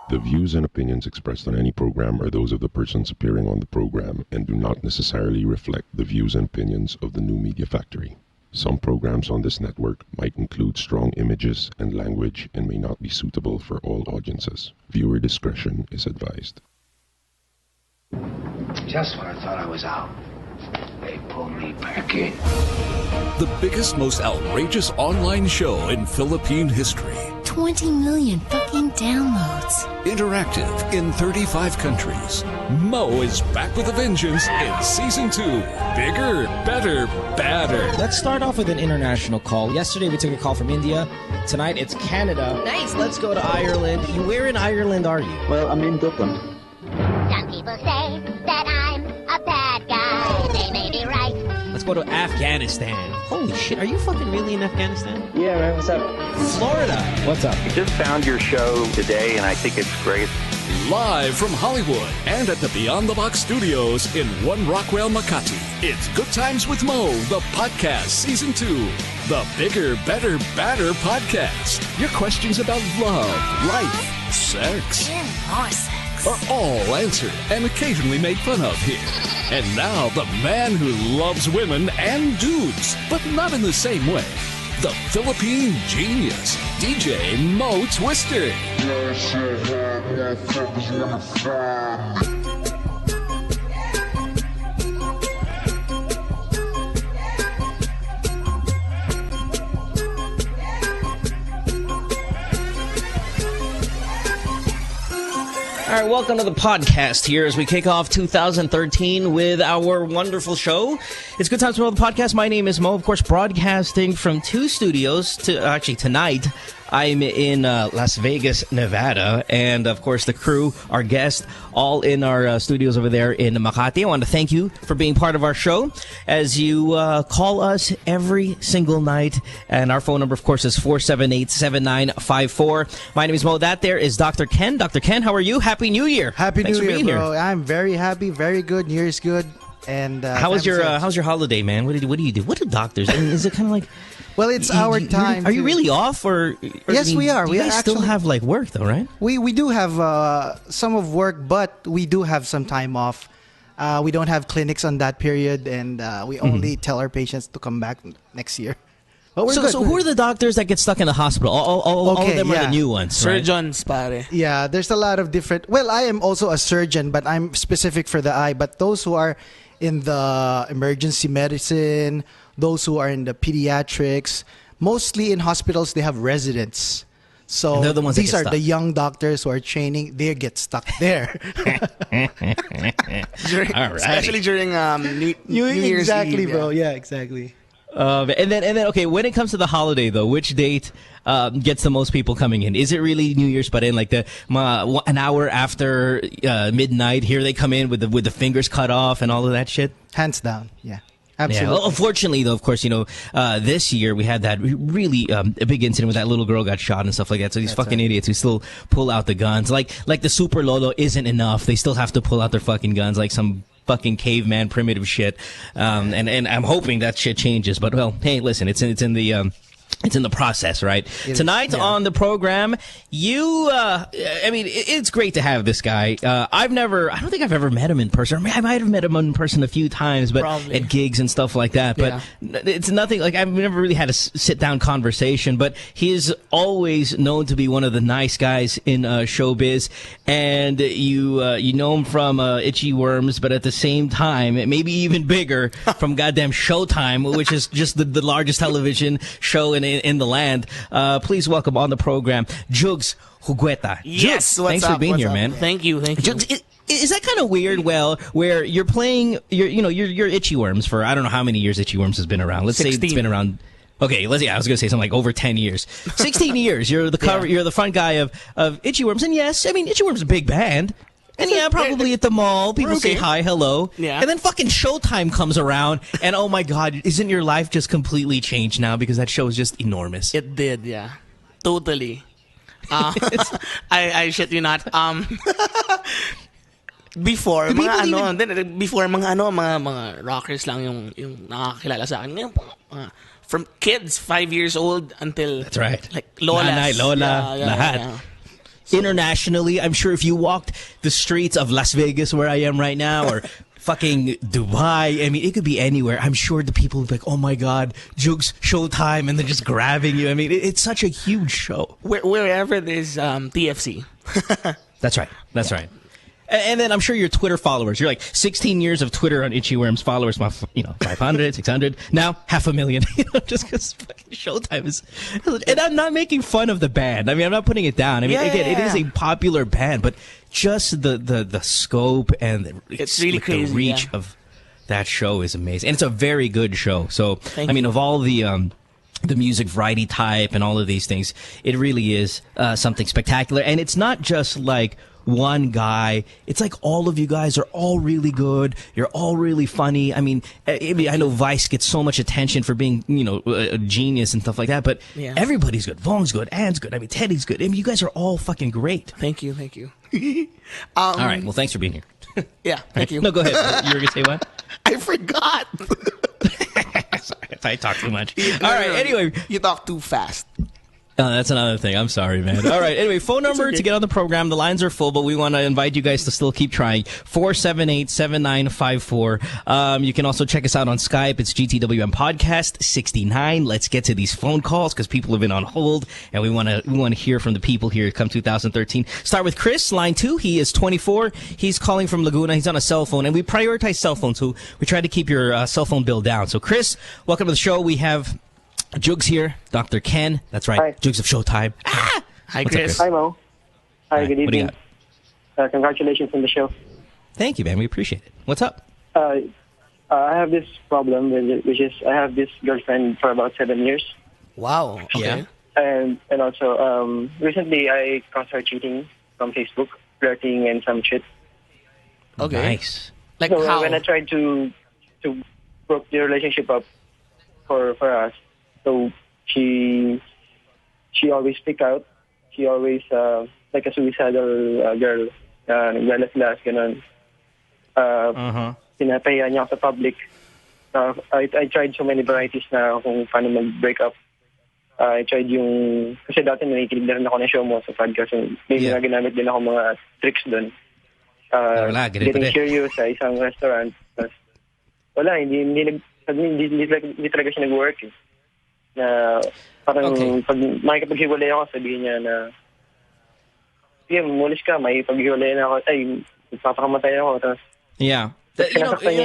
The views and opinions expressed on any program are those of the persons appearing on the program and do not necessarily reflect the views and opinions of the New Media Factory. Some programs on this network might include strong images and language and may not be suitable for all audiences. Viewer discretion is advised. Just when I thought I was out, they pulled me back in. The biggest, most outrageous online show in Philippine history. 20 million fucking downloads. Interactive in 35 countries. Mo is back with a vengeance in Season 2. Bigger, better, badder. Let's start off with an international call. Yesterday we took a call from India. Tonight it's Canada. Nice. Let's go to Ireland. Where in Ireland are you? Well, I'm in Dublin. Some people say that I'm a bad guy. They may be right. Let's go to Afghanistan. Holy shit, are you fucking really in Afghanistan? Yeah, man, what's up? Florida. What's up? I just found your show today, and I think it's great. Live from Hollywood and at the Beyond the Box studios in One Rockwell, Makati. It's Good Times with Mo, the podcast, Season 2. The Bigger, Better, Badder podcast. Your questions about love, life, sex. And more sex. Are all answered and occasionally made fun of here. And now, the man who loves women and dudes, but not in the same way. The Philippine genius, DJ Mo Twister. All right, welcome to the podcast here as we kick off 2013 with our wonderful show. It's Good Times with the podcast. My name is Mo, of course, broadcasting from two studios. Actually, tonight I'm in Las Vegas, Nevada, and of course the crew, our guests, all in our studios over there in Makati. I want to thank you for being part of our show as you call us every single night, and our phone number, of course, is 478-7954. My name is Mo. That there is Dr. Ken. Dr. Ken, how are you? Happy New Year! Happy Thanks New for Year, being bro! Here. I'm very happy, very good. New Year's good. And how's your holiday, man? What do you do? What do doctors? I mean, is it kind of like? Well, it's our time. Are you really off, or yes, I mean, we are. We guys still have like work, though, right? We do have some of work, but we do have some time off. We don't have clinics on that period, and we only tell our patients to come back next year. But we're good. So who are the doctors that get stuck in the hospital? All of them are the new ones, surgeons, pare. Yeah, there's a lot of different. Well, I am also a surgeon, but I'm specific for the eye. But those who are in the emergency medicine, those who are in the pediatrics, mostly in hospitals, they have residents. So they're the ones these are stuck. the young doctors who are training. They get stuck there. Especially during New Year's exactly, Eve, bro. Yeah, exactly. And then, okay, when it comes to the holiday, though, which date gets the most people coming in? Is it really New Year's, but in like an hour after midnight, here they come in with the fingers cut off and all of that shit? Hands down, yeah. Absolutely. Yeah. Well, unfortunately, though, of course, this year we had that really a big incident where that little girl got shot and stuff like that. So these fucking idiots who still pull out the guns, like the Super Lolo isn't enough. They still have to pull out their fucking guns like some fucking caveman primitive shit. And I'm hoping that shit changes. But well, hey, listen, it's in the process, right? Tonight on the program, it's great to have this guy. I don't think I've ever met him in person. I might have met him in person a few times, but at gigs and stuff like that. But it's nothing, like I've never really had a sit-down conversation, but he is always known to be one of the nice guys in showbiz. And you know him from Itchyworms, but at the same time, maybe even bigger from goddamn Showtime, which is just the largest television show in the land. Please welcome on the program, Jugs Jugueta. Yes, Jugs, thanks for being here, man. Thank you. Jugs, is that kind of weird? Well, where you're playing, you're Itchyworms for I don't know how many years Itchyworms has been around. Let's 16. say it's been around. Okay, I was going to say something like over 10 years. 16 years. You're the cover. You're the front guy of Itchyworms, and yes, I mean Itchyworms is a big band. And yeah, probably at the mall, people say hi, hello. Yeah. And then fucking Showtime comes around, and oh my God, isn't your life just completely changed now because that show is just enormous? It did, yeah. Totally. I shit you not. Before mga rockers lang yung nakakilala sa akin. Ngayon from kids 5 years old until that's right. Like lolas. Nanay, lola, lahat. Yeah. internationally. I'm sure if you walked the streets of Las Vegas, where I am right now, or fucking Dubai, I mean, it could be anywhere. I'm sure the people would be like, oh my God, Jugs, Showtime, and they're just grabbing you. I mean, it's such a huge show. Wherever there's TFC. That's right. That's right. And then I'm sure your Twitter followers, you're like 16 years of Twitter on Itchyworms followers, 500, 600, now 500,000, just because fucking Showtime is, and I'm not making fun of the band. I mean, I'm not putting it down. I mean, again, it is a popular band, but just the scope and it's really crazy, the reach of that show is amazing. And it's a very good show. So, I mean, of all the music variety type and all of these things, it really is something spectacular. And it's not just like one guy. It's like all of you guys are all really good. You're all really funny. I mean, I know Vice gets so much attention for being, a genius and stuff like that, but everybody's good. Vong's good. Ann's good. I mean, Teddy's good. I mean, you guys are all fucking great. Thank you. Thank you. All right. Well, thanks for being here. Yeah. Thank you. No, go ahead. You were going to say what? I forgot. Sorry, I talk too much. All right. Anyway. You talk too fast. That's another thing. I'm sorry, man. All right. Anyway, phone number to get on the program. The lines are full, but we want to invite you guys to still keep trying. 478-7954. You can also check us out on Skype. It's GTWM Podcast 69. Let's get to these phone calls because people have been on hold, and we want to hear from the people here come 2013. Start with Chris, line 2. He is 24. He's calling from Laguna. He's on a cell phone, and we prioritize cell phones, so we try to keep your cell phone bill down. So, Chris, welcome to the show. We have Jugs here, Dr. Ken. That's right. Hi. Jugs of Showtime. Hi, What's Chris. up, Hi, Mo. Hi, good What do you evening. Congratulations on the show. Thank you, man. We appreciate it. What's up? I have this problem, which is I have this girlfriend for about 7 years. Wow. Okay. And also, recently I caught her cheating from Facebook, flirting and some shit. Okay. Nice. Like So how? when I tried to broke the relationship up for us, so she always speak out. She always like a suicidal girl, naglalas-las, ganun. Pinapahiya niya ako sa public. I tried so many varieties na kung paano mag-break up. I tried yung, kasi dati nakikinig na rin ako ng show mo sa podcast. May mga ginamit din ako mga tricks doon. Getting curious sa isang restaurant. Tapos, wala, hindi talaga siya nag-work eh. Na parang pag makikipaghiwalay ako, sabihin niya na sige, mulis ka, may paghiwalay na ako, ay, magpapakamatay ako. Tapos, yeah.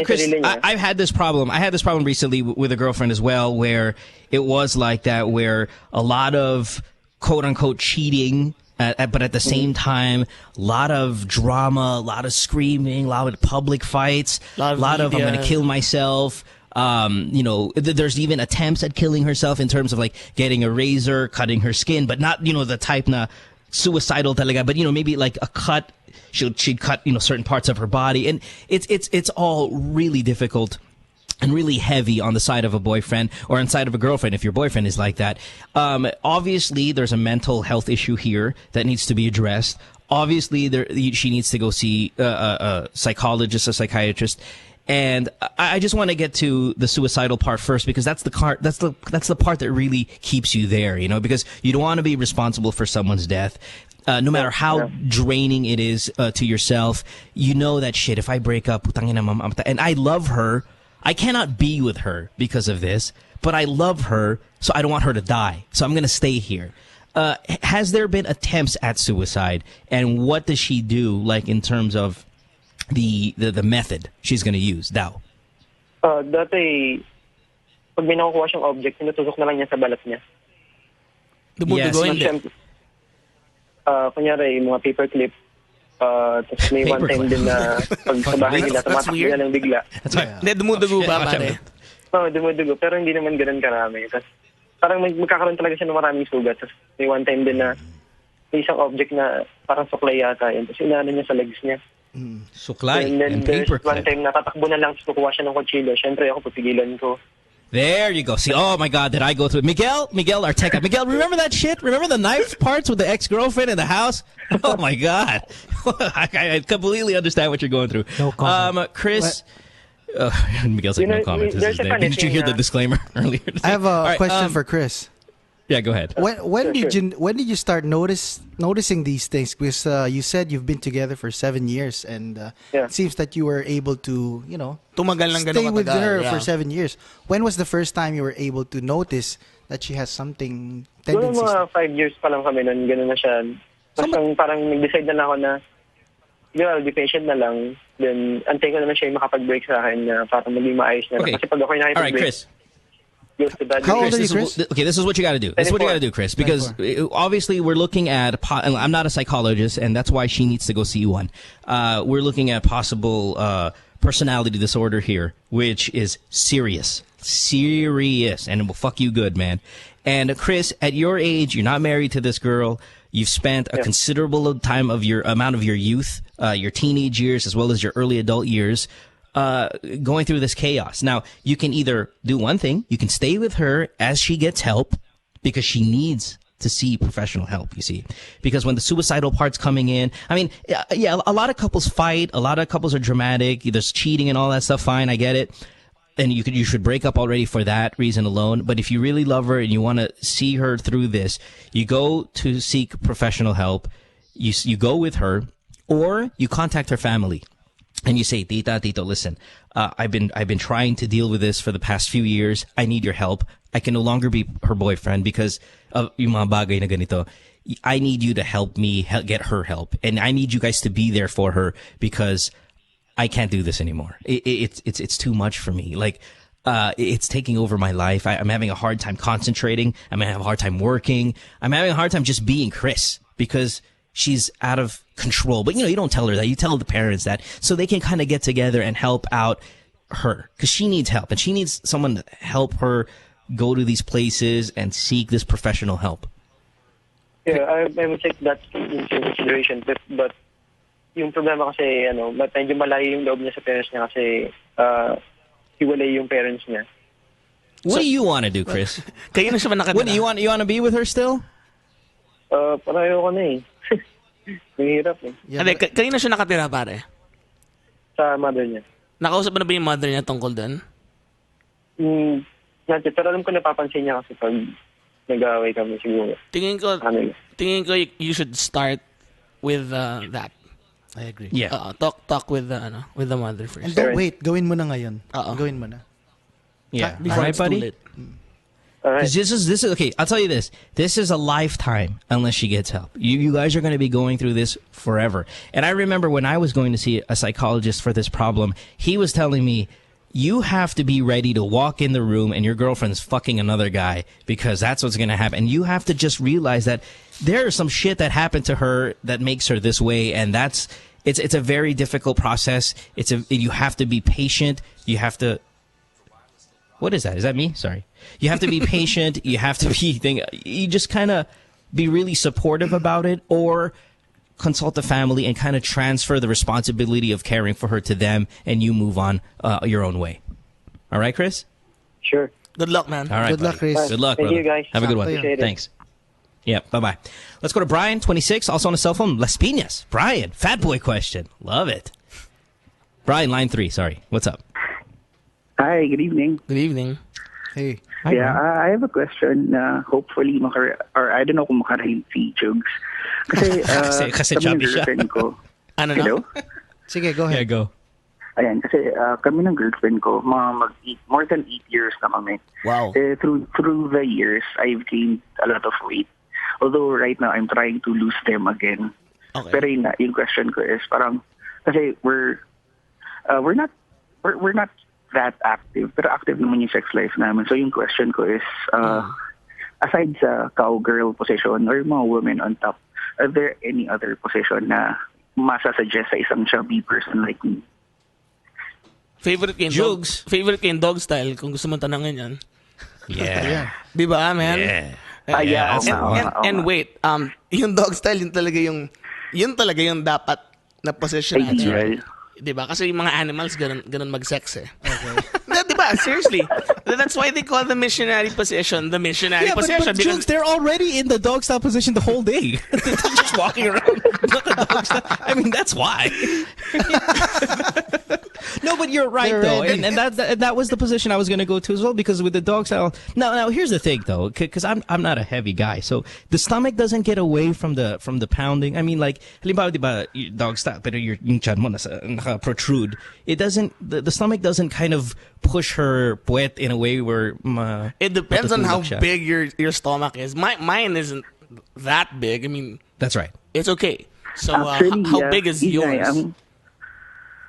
Chris, I've had this problem. I had this problem recently with a girlfriend as well, where it was like that, where a lot of quote-unquote cheating, but at the same time, a lot of drama, a lot of screaming, a lot of public fights, a lot of I'm going to kill myself. There's even attempts at killing herself in terms of like getting a razor, cutting her skin, but not, the type na suicidal talaga, but maybe like a cut. She'd cut, certain parts of her body, and it's all really difficult and really heavy on the side of a boyfriend or inside of a girlfriend if your boyfriend is like that. Obviously, there's a mental health issue here that needs to be addressed. Obviously, she needs to go see a psychologist, a psychiatrist. And I just want to get to the suicidal part first, because that's the part that really keeps you there, because you don't want to be responsible for someone's death. No matter how draining it is to yourself, you know that shit, if I break up, and I love her, I cannot be with her because of this, but I love her, so I don't want her to die. So I'm going to stay here. Has there been attempts at suicide, and what does she do, like in terms of the method she's going to use daw? Dati, pag may nakukuha siyang object, tinutusok na lang niya sa balat niya. Dumudugo hindi. Kunyari, mga paperclip. Tapos may one time din na pag sa bahay nila, tumatakbo na lang bigla. Hindi, dumudugo ba, pare? Oo, dumudugo. Pero hindi naman ganun karami. Tapos parang magkakaroon talaga siya ng maraming sugat. Tapos may one time din na may isang object na parang suklay yata yun. Tapos inaano niya sa legs niya. Suklay and paperclip. One time natatakbo na lang, tapos kukuha siya ng kutsilyo. Siyempre ako, papigilan ko. There you go. See, oh my God, did I go through it? Miguel, our tech guy. Miguel, remember that shit? Remember the knife parts with the ex-girlfriend in the house? Oh my God. I completely understand what you're going through. No comment. Chris, Miguel's like, no comment. Didn't you hear the disclaimer earlier? I have a question for Chris. Yeah, go ahead. When did you start noticing these things? Because you said you've been together for 7 years, and it seems that you were able to, tumagal ng stay with matagal, her for 7 years. When was the first time you were able to notice that she has something tendencies? Mga 5 years pa lang kami nun, gano'n na siya. Parang nag-decide na ako na, I'll be patient na lang. Then, antay ko naman siya yung makapag-break sa akin na parang maging maayos na. Okay. Kasi pag ako'y nakipag-break, all right, Chris. How old are you, Chris? This is what you got to do. This is what you got to do, Chris, because obviously we're looking at. I'm not a psychologist, and that's why she needs to go see one. We're looking at possible personality disorder here, which is serious, and it will fuck you good, man. And Chris, at your age, you're not married to this girl. You've spent a considerable amount of your youth, your teenage years, as well as your early adult years. Going through this chaos. Now, you can either do one thing. You can stay with her as she gets help because she needs to see professional help, you see. Because when the suicidal part's coming in, I mean, yeah, a lot of couples fight. A lot of couples are dramatic. There's cheating and all that stuff. Fine, I get it. And you should break up already for that reason alone. But if you really love her and you want to see her through this, you go to seek professional help. You go with her, or you contact her family. And you say, Tito, listen, I've been trying to deal with this for the past few years. I need your help. I can no longer be her boyfriend because of yung mga bagay na ganito. I need you to help me get her help. And I need you guys to be there for her because I can't do this anymore. It's too much for me. Like, it's taking over my life. I'm having a hard time concentrating. I'm having a hard time working. I'm having a hard time just being Chris because she's out of control. But, you don't tell her that. You tell the parents that so they can kind of get together and help out her because she needs help and she needs someone to help her go to these places and seek this professional help. Yeah, I would take that into consideration. But yung problema kasi, medyo malayo yung loob niya sa parents niya kasi hiwalay yung parents niya. What do you want to do, Chris? Kayo na siya nakatira. What do you want? You want to be with her still? Parayo ko na eh. Mahirap eh. Kayo na siya nakatira, pare? Sa mother niya. Nakausap mo na ba yung mother niya tungkol doon? Pero alam ko napapansin niya kasi pag nag-aaway kami siguro. Tingin ko you should start with that. I agree. Yeah. Talk with the mother first. And don't wait. Gawin mo na ngayon. Gawin mo na. Yeah. Before right, buddy? Right. This is okay. I'll tell you this. This is a lifetime unless she gets help. You guys are going to be going through this forever. And I remember when I was going to see a psychologist for this problem, he was telling me, you have to be ready to walk in the room and your girlfriend's fucking another guy because that's what's going to happen. And you have to just realize that there is some shit that happened to her that makes her this way, and it's a very difficult process. You have to be patient. You have to. What is that? Is that me? Sorry. You have to be patient. You have to be. You just kind of be really supportive about it, or consult the family and kind of transfer the responsibility of caring for her to them, and you move on your own way. All right, Chris? Sure. Good luck, man. All right, Good luck, Chris. Good luck, Thank brother. you, guys. Have a good one. Appreciate it. Thanks. Yeah, bye-bye. Let's go to Brian, 26, also on his cell phone. Las Piñas. Brian, fat boy question. Love it. Brian, line 3, sorry. What's up? Hi, good evening. Good evening. Hey. Hi, Brian. I have a question na hopefully or I don't know kung makarelate si Jugs. Kasi, kasi kami ng chubby siya. girlfriend ko. Ano na? Hello? Sige, go ahead. Yeah, go. Ayan, kasi kami ng girlfriend ko, more than 8 years na kami. Wow. Through the years, I've gained a lot of weight. Although right now, I'm trying to lose them again. Okay. Pero yung question ko is parang, kasi we're not that active, pero active naman yung sex life namin. So yung question ko is, aside sa cowgirl position or mga women on top, are there any other position na masasuggest sa isang chubby person like me? Favorite kayong dog style kung gusto mong tanongin yan. Yeah. Di ba, man? Yeah. And wait, yung dog style, yun talaga yung dapat na position natin. Ideal. Diba? Kasi yung mga animals, ganun mag-sex eh. Okay. Diba? Seriously. That's why they call the missionary position the missionary position. But Jugs, they're already in the dog style position the whole day. They're just walking around with the dog style. I mean, that's why. No, but you're right, They're though. ready. And that was the position I was going to go to as well, because with the dog style... Now, here's the thing, though, because I'm not a heavy guy. So the stomach doesn't get away from the pounding. I mean, like, halimbawa, diba, dog style, pero yung chan mo protrude. It doesn't... The stomach doesn't kind of push her puwet in a way where... It depends on how siya. big your stomach is. Mine isn't that big. I mean... That's right. It's okay. So, Actually, how big is yours?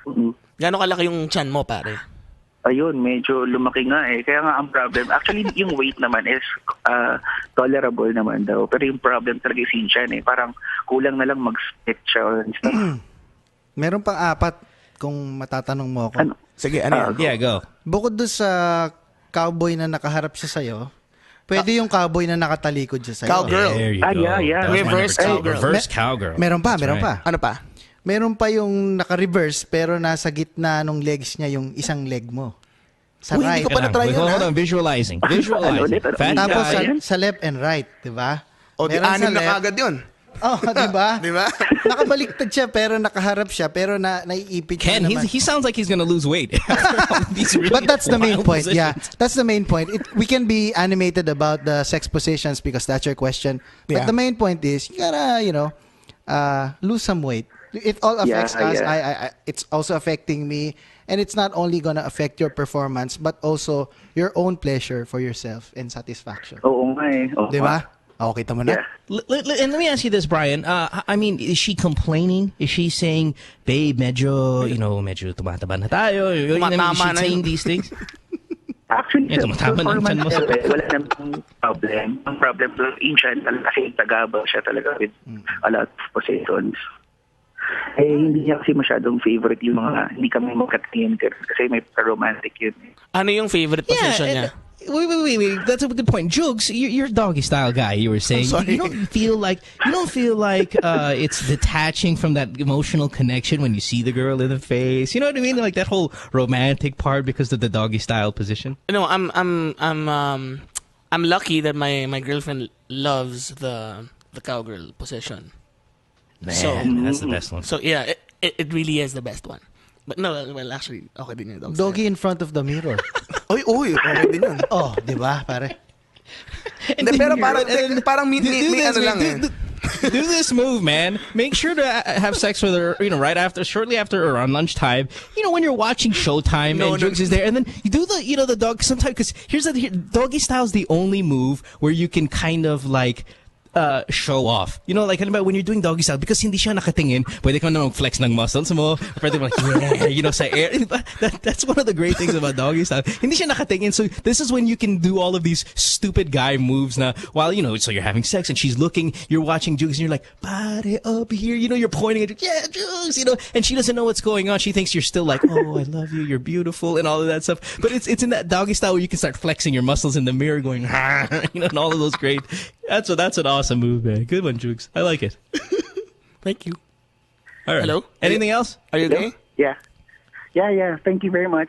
Mhm. Gano'ng kalaki yung chan mo, pare? Ayun, medyo lumaki nga eh. Kaya nga ang problem, actually yung weight naman is tolerable naman daw. Pero yung problem talaga is yung chan eh. Parang kulang na lang mag-spit siya and stuff. Meron pang 4 kung matatanong mo ako. Ano? Sige, ano yan? Yeah, go. Bukod doon sa cowboy na nakaharap siya sa'yo, pwede yung cowboy na nakatalikod siya sa'yo. Cowgirl. There you Ah, go. yeah. That was my Reverse number 2. cowgirl. Reverse cowgirl. Meron pa, That's meron right. pa. Ano pa? Meron pa yung naka-reverse pero nasa gitna nung legs niya yung isang leg mo. Sa Uy, right. hindi ko pa na-try yun, Hold ha? on, visualizing. Visualizing. Ano, Fat Tapos guy. sa left and right, di ba? O, di Meron sa anim na left. kagad yun. Oh, di ba? Di ba? Nakabaliktad siya pero nakaharap siya pero naiipit Ken, niya naman. he sounds like he's gonna lose weight. These really But that's the main wild point. Yeah, positions. that's the main point. We can be animated about the sex positions because that's your question. But Yeah. the main point is you gotta, lose some weight. It all affects Yeah, us. yeah. It's also affecting me, and it's not only gonna affect your performance, but also your own pleasure for yourself and satisfaction. Oo nga eh. Oo Di nga. ba? Okay, tama na. Yeah. And let me ask you this, Brian. I mean, is she complaining? Is she saying, "Babe, medyo tumataba na tayo"? I mean, is Tumatama she na saying yun. these things? Actually, Ito, sa matama ng chan mo. performance wala namang problem. Ang problem doon, in chan, kasi tagabang siya talaga with a lot of positions. Eh, hindi niya kasi masyadong favorite yung mga, hindi kami magkatingin kasi may romantic yun. Ano yung favorite position niya? Wait. That's a good point. Jugs, you're a doggy style guy. You were saying sorry. you don't feel like it's detaching from that emotional connection when you see the girl in the face. You know what I mean? Like that whole romantic part because of the doggy style position. No, I'm lucky that my girlfriend loves the cowgirl position. Man, that's the best one. So yeah, it really is the best one. But no, well actually, okay din yung dog style. Doggy in front of the mirror. Oy, okay din yun. Oh, di ba, pare? Hindi, pero parang may ano lang eh. Do this move, man. Make sure to have sex with her, shortly after or on lunchtime. When you're watching Showtime and Jugs is there, and then you do the dog sometimes, because doggy style is the only move where you can kind of like show off. Like when you're doing doggy style, because hindi siya nakatingin, pwede ka na mag-flex ng muscles mo, pwede mo like, sa air. That's one of the great things about doggy style. Hindi siya nakatingin, so this is when you can do all of these stupid guy moves na, while, so you're having sex and she's looking, you're watching Jugs, and you're like, body up here, you're pointing at her, yeah, Jugs, and she doesn't know what's going on. She thinks you're still like, oh, I love you, you're beautiful, and all of that stuff. But it's in that doggy style where you can start flexing your muscles in the mirror going, and all of those great, that's an awesome move, man. Good one, Jugs. I like it. Thank you. All right. Hello? Anything else? Are you okay? Yeah. Thank you very much.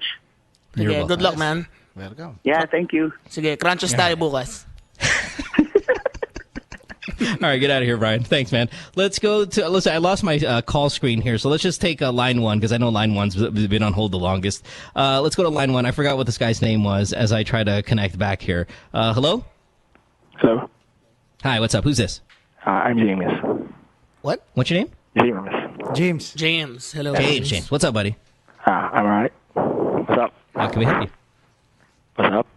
You're Okay, welcome. good luck, man. Welcome. Yeah, thank you. Sige, crunches tayo bukas. All right, get out of here, Brian. Thanks, man. Let's go to... Listen, I lost my call screen here, so let's just take line one, because I know line one's been on hold the longest. Let's go to line one. I forgot what this guy's name was as I try to connect back here. Hello? Hello. Hi, what's up? Who's this? I'm James. What? What's your name? James. James. Hello, James. What's up, buddy? I'm alright. What's up? How can we help you? What's up?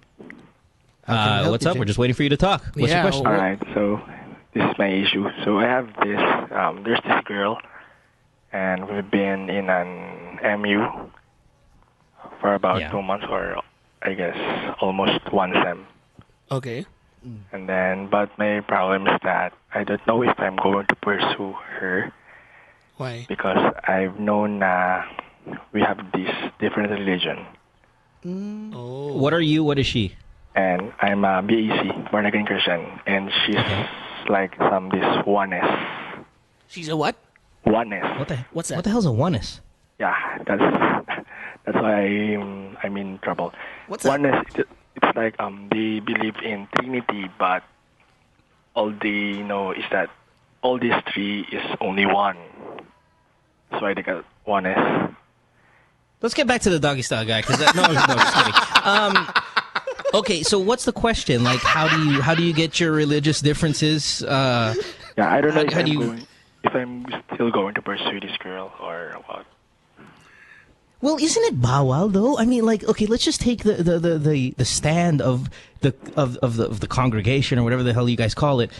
What's up? We're just waiting for you to talk. What's your question? Alright, so this is my issue. So I have this, there's this girl, and we've been in an MU for about 2 months, or I guess almost 1 sem. Okay. And then, but my problem is that I don't know if I'm going to pursue her. Why? Because I've known we have this different religion. Oh. What are you? What is she? And I'm a BAC, born again Christian, and she's like this oneness. She's a what? Oneness. What's that? What the hell's a oneness? Yeah, that's why I'm in trouble. What's that? Oneness? It's like they believe in Trinity, but all they know is that all these three is only one. So I think oneness. Let's get back to the doggy style guy, because no, just kidding. Okay, so what's the question? Like, how do you get your religious differences? Yeah, I don't know if I'm still going to pursue this girl or what. Well, isn't it bawal though? I mean, like, okay, let's just take the stand of the congregation or whatever the hell you guys call it.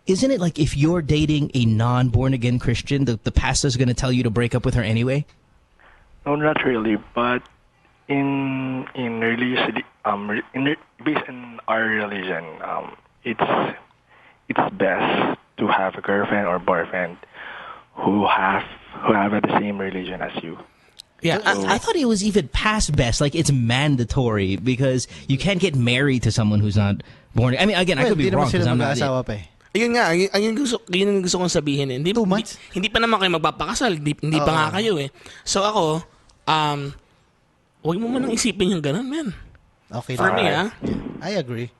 Isn't it like if you're dating a non-born again Christian, the pastor's going to tell you to break up with her anyway? No, not really. But in religion, based on our religion, it's best to have a girlfriend or boyfriend who have the same religion as you. Yeah, I thought it was even past best. Like, it's mandatory because you can't get married to someone who's not born. I mean, again, I could be wrong because I'm not. Yun nga, yun yung gusto kong sabihin. Hindi, 2 months? Hindi pa naman kayo magpapakasal. Hindi pa nga kayo eh. So ako, huwag mo manang isipin yung ganun, man. Okay. For me, I agree.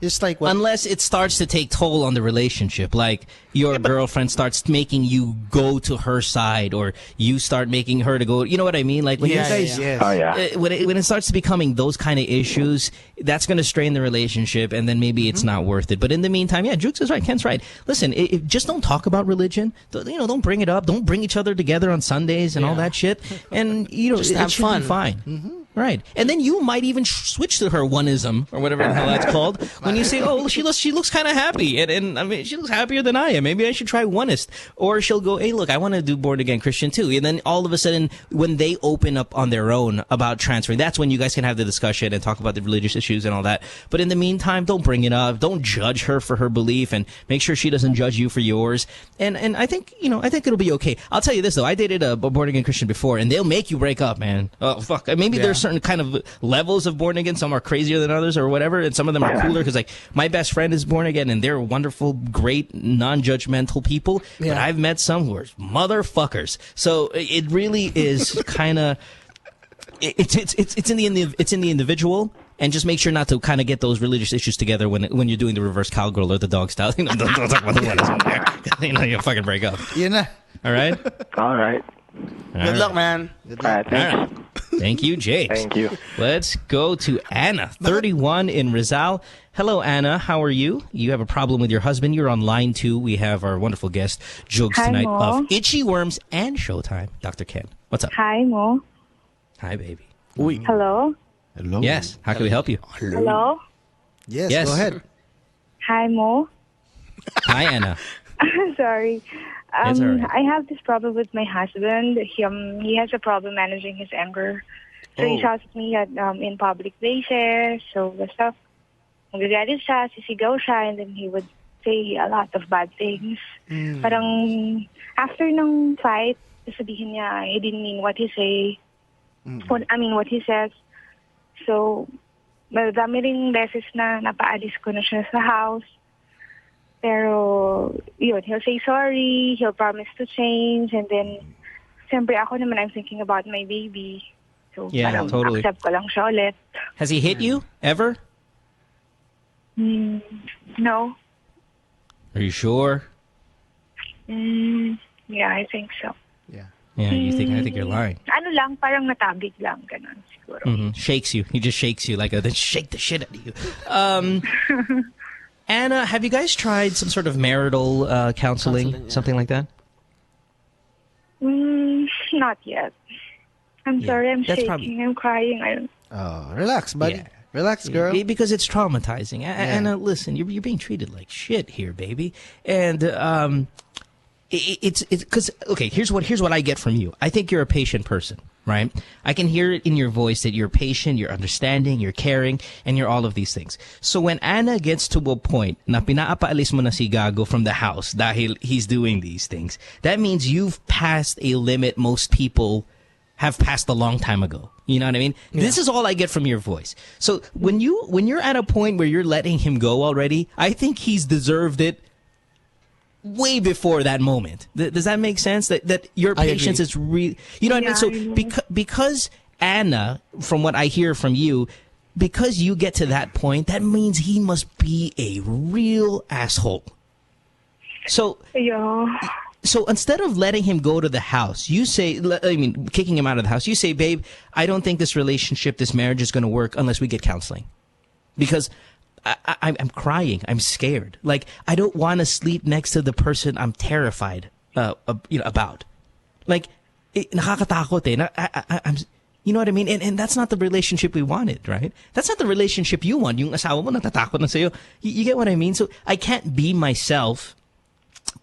It's like what? Unless it starts to take toll on the relationship, like your girlfriend starts making you go to her side, or you start making her to go. You know what I mean? Like when you guys, when it starts becoming those kind of issues, that's going to strain the relationship, and then maybe it's not worth it. But in the meantime, yeah, Jugs is right, Ken's right. Listen, just don't talk about religion. Don't bring it up. Don't bring each other together on Sundays and all that shit. And just have fun. Be fine. Right. And then you might even switch to her oneism, or whatever the hell that's called, when you say, oh, she looks kind of happy. And I mean, she looks happier than I am. Maybe I should try oneist. Or she'll go, hey, look, I want to do born-again Christian too. And then all of a sudden, when they open up on their own about transferring, that's when you guys can have the discussion and talk about the religious issues and all that. But in the meantime, don't bring it up. Don't judge her for her belief, and make sure she doesn't judge you for yours. And I think, I think it'll be okay. I'll tell you this, though. I dated a born-again Christian before, and they'll make you break up, man. Oh, fuck. Maybe there's certain kind of levels of born again. Some are crazier than others or whatever, and some of them are cooler because, like, my best friend is born again, and they're wonderful, great, non-judgmental people. But I've met some who are motherfuckers. So it really is kind of it's in the individual. And just make sure not to kind of get those religious issues together when you're doing the reverse cowgirl or the dog style. Don't talk about the one. You'll fucking break up. All right? All right. Good luck, man. Good luck. Thanks. Thank you, James. Thank you. Let's go to Anna, 31 in Rizal. Hello, Anna. How are you? You have a problem with your husband. You're on line 2. We have our wonderful guest, Jugs tonight of Itchyworms and Showtime, Dr. Ken. What's up? Hi, Mo. Hi, baby. Hello? Hello. Yes. How can we help you? Hello? Yes, go ahead. Hi, Mo. Hi, Anna. Sorry. It's all right. I have this problem with my husband. He has a problem managing his anger. So he shouts at me in public places. So basta, magagalit siya, sisigaw siya, and then he would say a lot of bad things. Parang after ng fight, sabihin niya, he didn't mean what he say. What he says. So, madami ring beses na napaalis ko na siya sa house. Pero, yun, he'll say sorry, he'll promise to change, and then, siyempre ako naman, I'm thinking about my baby. So, parang totally. accept ko lang siya ulit. Has he hit you, ever? No. Are you sure? Yeah, I think so. Yeah, I think you're lying. Ano lang, parang natabig lang, ganun, siguro. Shakes you. He just shakes you then shake the shit out of you. Anna, have you guys tried some sort of marital counseling, something like that? Not yet. I'm sorry, I'm shaking, I'm crying. Relax, buddy. Yeah. Relax, girl. Because it's traumatizing. Anna, listen, you're being treated like shit here, baby. And it's because, okay, here's what I get from you. I think you're a patient person, right? I can hear it in your voice that you're patient, you're understanding, you're caring, and you're all of these things. So when Anna gets to a point na pinapaalis mo na si Gago from the house dahil he's doing these things, that means you've passed a limit most people have passed a long time ago. You know what I mean? Yeah. This is all I get from your voice. So when you're at a point where you're letting him go already, I think he's deserved it way before that moment. Does that make sense? That your patience is really, you know what I mean? So because Anna, from what I hear from you, because you get to that point, that means he must be a real asshole. So So instead of letting him go to the house, you say, kicking him out of the house, you say, babe, I don't think this relationship, this marriage is going to work unless we get counseling. Because I'm crying. I'm scared. Like, I don't want to sleep next to the person I'm terrified about. Like, nakakatakot eh. I'm, you know what I mean? And that's not the relationship we wanted, right? That's not the relationship you want. Yung asawa mo natatakot na sa'yo. You get what I mean? So I can't be myself.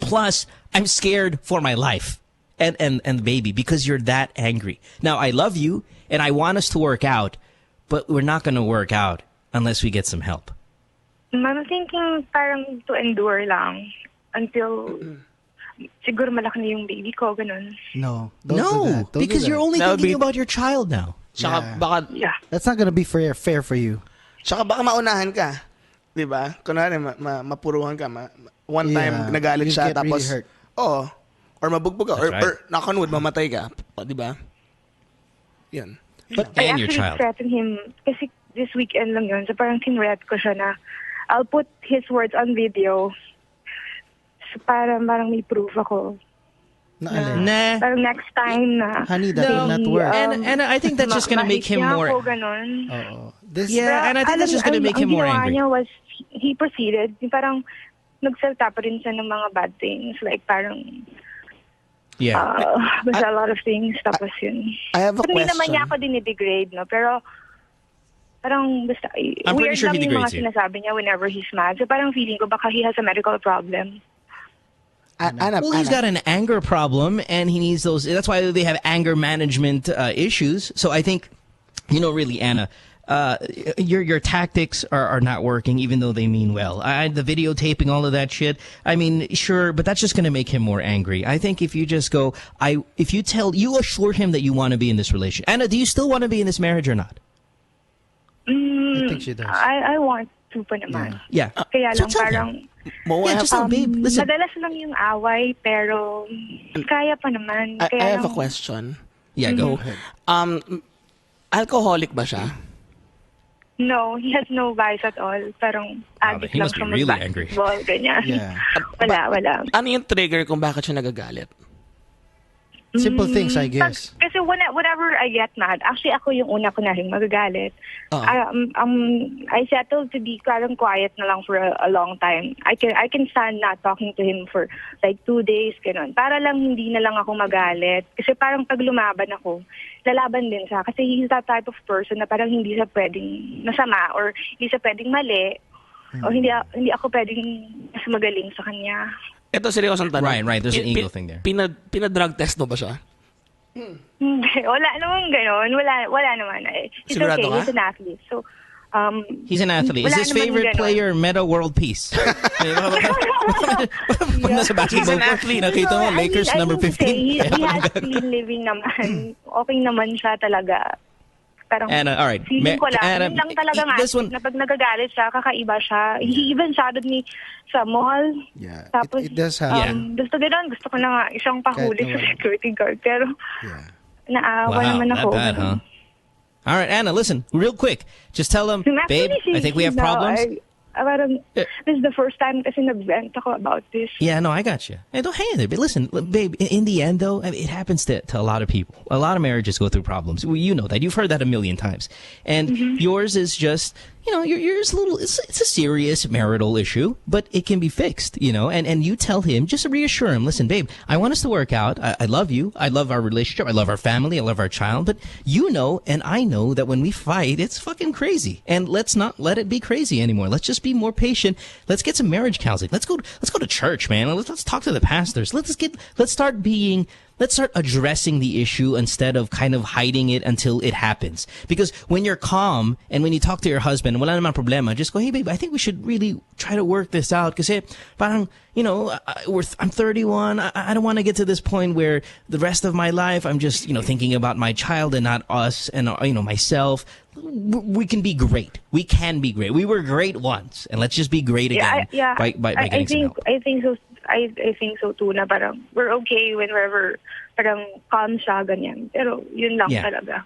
Plus, I'm scared for my life and the baby because you're that angry. Now, I love you and I want us to work out, but we're not going to work out unless we get some help. I'm thinking parang to endure lang until siguro malaki na yung baby ko, ganun. No, because you're only thinking about your child now. Tsaka baka, that's not gonna be fair for you. Tsaka baka maunahan ka. Diba? Kunwari, mapuruhan ka. One time, nagalit siya, tapos, really hurt. Or mabugbog ka, or nakanood, mamatay ka. Diba? Yan. But I and your actually child. threatened him, kasi this weekend lang yun, so parang kinret ko siya na, I'll put his words on video, so parang may proof ako. Nah. Parang next time na. Honey, that will not work. And I think that's just gonna make him more. Ako, ganun. And I think that's just gonna make him more angry. Niya was, he proceeded, parang nagsalta pa rin siya ng mga bad things, like parang basta a lot of things, tapos yun. I have a Hindi question. naman niya ako dinidegrade, no? Pero parang basta, I'm pretty weird sure he lang yung mga degrades you. sinasabi niya whenever he's mad. So parang feeling ko baka he has a medical problem. Well, he's got an anger problem, and he needs those. That's why they have anger management issues. So I think, really, Anna, your tactics are not working, even though they mean well. The videotaping, all of that shit. I mean, sure, but that's just going to make him more angry. I think if you just go, if you assure him that you want to be in this relationship. Anna, do you still want to be in this marriage or not? I think she does. I want to pa naman. Yeah. Kaya So lang tell parang, him. Just tell him, babe, listen. madalas lang yung away, pero kaya pa naman. I Kaya have a lang, question. Yeah, go ahead. Alcoholic ba siya? no, he has no vice at all. Parang addict he lang must be siya really angry. mag-basketball, ganyan. Yeah. Wala. Ano yung trigger kung bakit siya nagagalit? Simple things, I guess. Kasi whenever I get mad, actually ako yung una ko na rin magagalit. I settled to be parang quiet na lang for a long time. I can stand not talking to him for like 2 days, ganun. Para lang hindi na lang ako magalit. Kasi parang pag lumaban ako, lalaban din siya. Kasi he's that type of person na parang hindi siya pwedeng masama or hindi siya pwedeng mali. O hindi ako pwedeng mas magaling sa kanya. Ito, seryosong tanong. Right. There's an ego thing there. Pinadrug test mo ba siya? Hindi, wala naman gano'n. Wala naman. He's Sigurado okay. ka? He's an athlete. So, he's an athlete. Is wala his naman favorite ganon. player Meta World Peace? He's an athlete. Nakita mo, Lakers I mean number to say, 15. he has clean living naman. Okay naman siya talaga. Parang Anna, all right. feeling ko lang. Anna, Yun lang talaga nga. this one- Na pag nagagalit siya, kakaiba siya. He even shouted me sa mall. Yeah, Tapos, it does happen. gusto ko na nga isang pahuli Kahit sa naman. security guard. Pero, naawa naman ako. Not bad, huh? All right, Anna, listen, real quick. Just tell him, babe, I think we have problems. Parang, this is the first time kasi nag-vent ako about this. Yeah, no, I got you. Hey, don't hang in there. But listen, babe, in the end, though, I mean, it happens to a lot of people. A lot of marriages go through problems. Well, you know that. You've heard that a million times. And yours is just, yours a little, it's a serious marital issue, but it can be fixed, and you tell him, just reassure him, listen, babe, I want us to work out. I love you. I love our relationship. I love our family. I love our child. But you know, and I know that when we fight, it's fucking crazy. And let's not let it be crazy anymore. Let's just be more patient. Let's get some marriage counseling. Let's go to church, man. Let's talk to the pastors. Let's start addressing the issue instead of kind of hiding it until it happens. Because when you're calm and when you talk to your husband, wala naman problema, just go, hey babe, I think we should really try to work this out. Kasi parang, I'm 31. I don't want to get to this point where the rest of my life I'm just, thinking about my child and not us and, myself. We can be great. We can be great. We were great once, and let's just be great again by getting some help. I think so. I think so too na parang we're okay whenever parang calm siya ganyan. Pero yun lang talaga.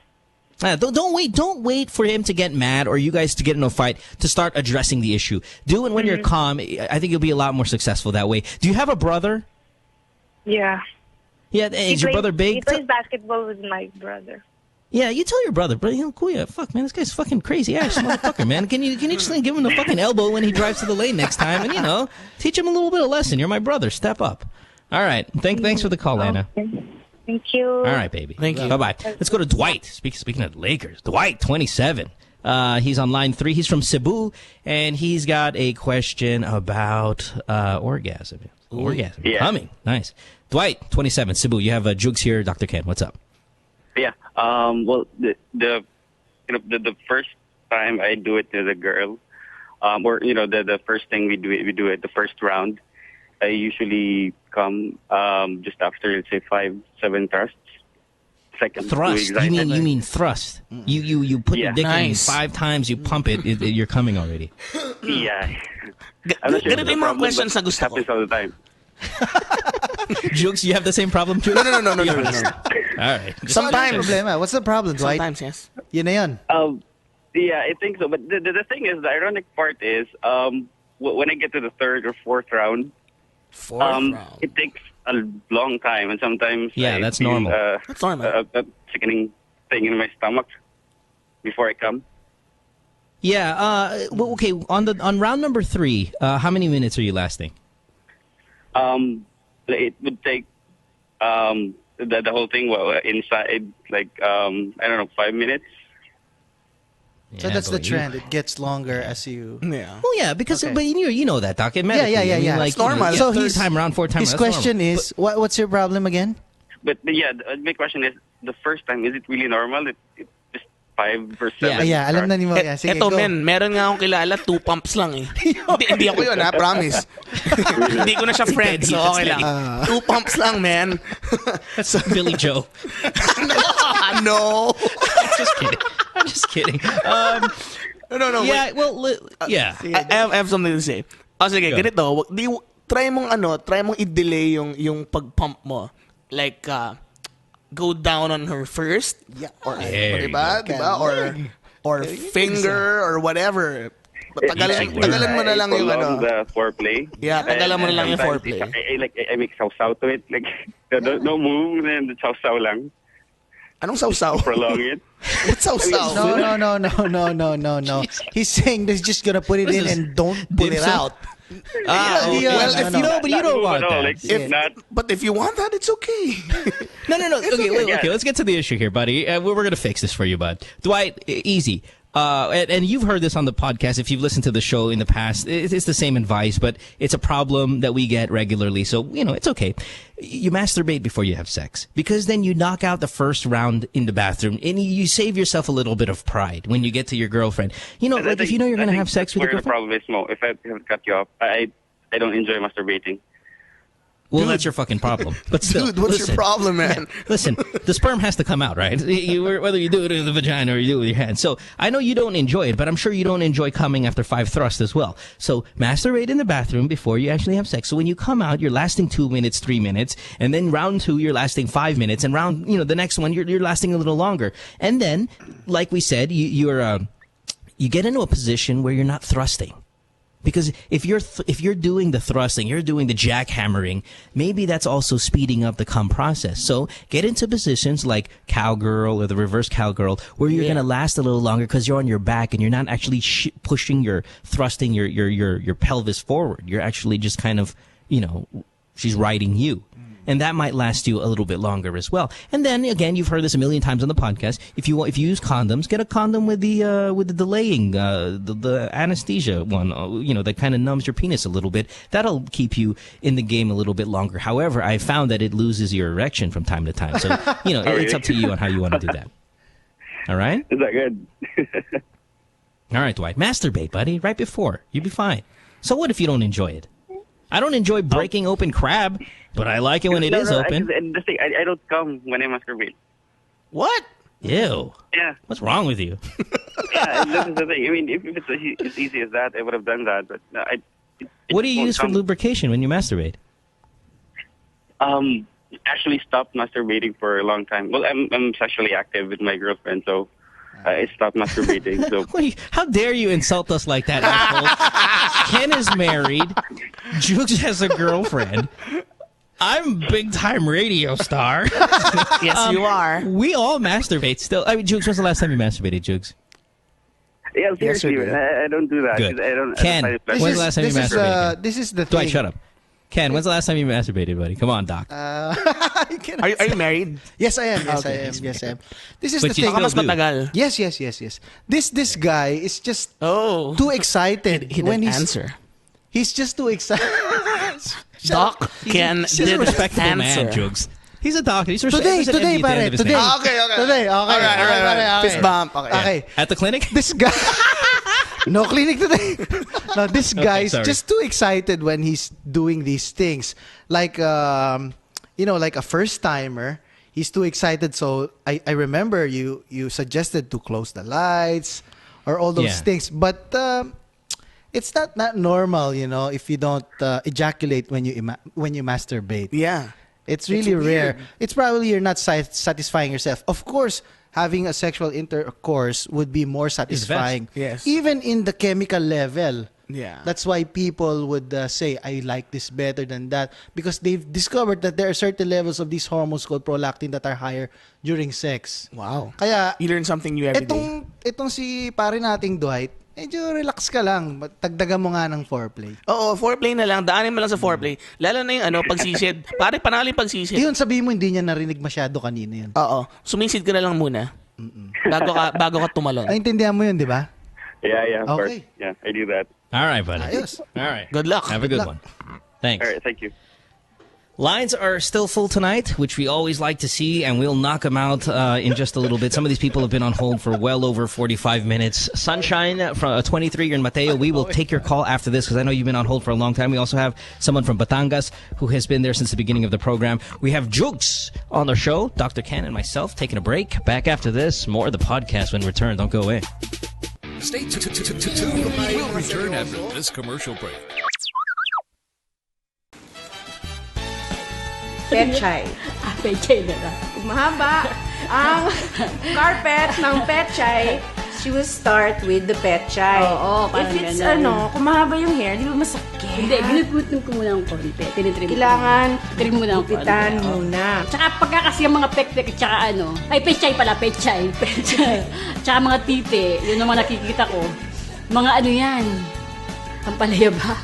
Don't wait for him to get mad or you guys to get in a fight to start addressing the issue. Do it when you're calm. I think you'll be a lot more successful that way. Do you have a brother? Yeah. Yeah, is your brother big? He plays basketball with my brother. Yeah, you tell your brother, but Kuya, fuck, man, this guy's fucking crazy ass motherfucker, man. Can you just give him the fucking elbow when he drives to the lane next time, and teach him a little bit of lesson. You're my brother. Step up. All right. Thanks for the call, Anna. Thank you. All right, baby. Thank you. Bye-bye. Let's go to Dwight. Speaking of Lakers, Dwight, 27. He's on line 3. He's from Cebu, and he's got a question about orgasm. Orgasm. Yeah. Coming. Nice. Dwight, 27, Cebu. You have Jugs here. Dr. Ken, what's up? Yeah. Well, the first time I do it to the girl, or the first thing we do it the first round. I usually come just after, let's say, 5-7 thrusts. Second, thrust. You mean thrust? You put your dick in 5 times. You pump it. You're coming already. Yeah. I'm not sure Ganito yung mga questions na gusto ko. Happens all the time. Jugs, you have the same problem too? No. All right. Sometimes. What's the problem, Dwight? Sometimes, yes. Yun na yun. Yeah, I think so. But the thing is, the ironic part is, when I get to the 3rd or 4th round, it takes a long time, and sometimes that's normal. That's normal. A sickening thing in my stomach before I come. Yeah. Well, okay. On round number 3, how many minutes are you lasting? It would take the whole thing inside I don't know, 5 minutes. So that's the trend. It gets longer as you. Yeah. Well, yeah, because but you know that, Doc. Yeah. I mean, like, it's normal. So 3rd time round, 4th time. His question is, what's your problem again? But yeah, my question is, the first time, is it really normal? It's just 5 or 7. Yeah, alam na ni mo. Yeah, sige, Eto, go. meron nga akong kilala, 2 pumps lang eh. Hindi ako yun, ha? Promise. Hindi ko na siya friend, so okay lang. 2 pumps lang, man. That's Billy Joe. No. I'm just kidding. No. Yeah, wait. well, yeah. I have something to say. Sige, ganito. Try mong i-delay yung pag-pump mo. Like, go down on her first. Yeah. Or, diba? Or finger or whatever. Tagalan mo na lang yung the foreplay. Yeah, tagalan mo na lang yung foreplay. I make sausaw to it. Like, no move, then the sausaw lang. Anong sausaw? Prolong it. What's sausaw? No. He's saying they're just gonna put it in and don't pull it out. Well, but you don't want that. Like, if not, but if you want that, it's okay. No. Okay, let's get to the issue here, buddy. We're going to fix this for you, bud. Dwight, easy. And you've heard this on the podcast. If you've listened to the show in the past, it's the same advice, but it's a problem that we get regularly. So, it's okay. You masturbate before you have sex, because then you knock out the first round in the bathroom and you save yourself a little bit of pride when you get to your girlfriend. Like if you know you're going to have sex with your girlfriend. Where the problem is, Mo, if I have cut you off, I don't enjoy masturbating. Well, that's your fucking problem. But still, dude, what's your problem, man? Listen, the sperm has to come out, right? Whether you do it in the vagina or you do it with your hand. So I know you don't enjoy it, but I'm sure you don't enjoy coming after 5 thrusts as well. So masturbate in the bathroom before you actually have sex. So when you come out, you're lasting 2 minutes, 3 minutes, and then round 2, you're lasting 5 minutes, and round, the next one, you're lasting a little longer. And then, like we said, you get into a position where you're not thrusting. Because if you're doing the thrusting, you're doing the jackhammering, maybe that's also speeding up the cum process. So get into positions like cowgirl or the reverse cowgirl, where you're going to last a little longer because you're on your back and you're not actually pushing thrusting your pelvis forward. You're actually just kind of, she's riding you. And that might last you a little bit longer as well. And then again, you've heard this a million times on the podcast. If you use condoms, get a condom with the delaying, the anesthesia one. That kind of numbs your penis a little bit. That'll keep you in the game a little bit longer. However, I found that it loses your erection from time to time. So it's up to you on how you want to do that. All right? Is that good? All right, Dwight. Masturbate, buddy. Right before. You'll be fine. So what if you don't enjoy it? I don't enjoy breaking open crab, but I like it when it is open. The thing, I don't come when I masturbate. What? Ew. Yeah. What's wrong with you? Yeah, this is the thing. I mean, if it's as easy as that, I would have done that. But what do you use for lubrication when you masturbate? Actually stopped masturbating for a long time. Well, I'm sexually active with my girlfriend, so I stopped masturbating. So how dare you insult us like that, asshole? Ken is married. Jugs has a girlfriend. I'm a big-time radio star. Yes, you are. We all masturbate still. I mean, Jugs, when's the last time you masturbated, Jugs? Yeah, seriously, I don't do that. Good. I don't. Ken, when's the last time you masturbated? This is the thing. Dwight, shut up. Ken, when's the last time you masturbated, buddy? Come on, Doc. Are you married? Yes, I am. Yes, Okay. I am. Yes, I am. This is But the you thing. still do. Matagal. Yes. This guy is just too excited He when didn't he's answer. He's just too excited. Doc He's a respectable man, Jugs. He's a doctor. He's Today, pare. Today. Today. Okay. All right. Okay. Fist bump. Okay. At the clinic? This guy. No clinic today. No, this guy is sorry. just too excited when he's doing these things. Like, like a first timer. He's too excited. So I remember you suggested to close the lights or all those things. But it's not normal, if you don't ejaculate when you masturbate. Yeah. It's really rare. It's probably you're not satisfying yourself. Of course, having a sexual intercourse would be more satisfying. Yes. Even in the chemical level. Yeah. That's why people would say, I like this better than that. Because they've discovered that there are certain levels of these hormones called prolactin that are higher during sex. Wow. Kaya, you learn something new every day. Itong si pare nating Dwight, medyo relax ka lang. Tagdagan mo nga ng foreplay. Oo, foreplay na lang. Daanin mo lang sa foreplay. Lalo na yung pagsisid. Pare, panalo yung pagsisid. Yun, sabihin mo hindi niya narinig masyado kanina yun. Oo. Sumisid ka na lang muna. Bago ka tumalon. Naintindihan mo yun, di ba? Yeah. Of Okay. course. Yeah, I do that. All right, buddy. Ayos. All right. Good luck. Have a good one. Thanks. All right, thank you. Lines are still full tonight, which we always like to see, and we'll knock them out in just a little bit. Some of these people have been on hold for well over 45 minutes. Sunshine from 23, you're in Mateo. We will take your call after this because I know you've been on hold for a long time. We also have someone from Batangas who has been there since the beginning of the program. We have Jugs on the show, Dr. Ken and myself taking a break. Back after this, more of the podcast when we return. Don't go away. Stay tuned. We'll return after this commercial break. Pechay. Pechay na lang. Pag mahaba ang carpet ng pechay, she will start with the pechay. Oo, parang if it's ganun. kung mahaba yung hair, di ba masakit? Hindi, ginuputong ko muna ng konti. Tinitrim Kailangan trim mo ng konti. gupitan muna. Tsaka pagka kasi yung mga pek-pek, tsaka ay pechay pala, pechay. Tsaka mga tite, yun ang mga nakikita ko. Mga yan, ampalaya ba?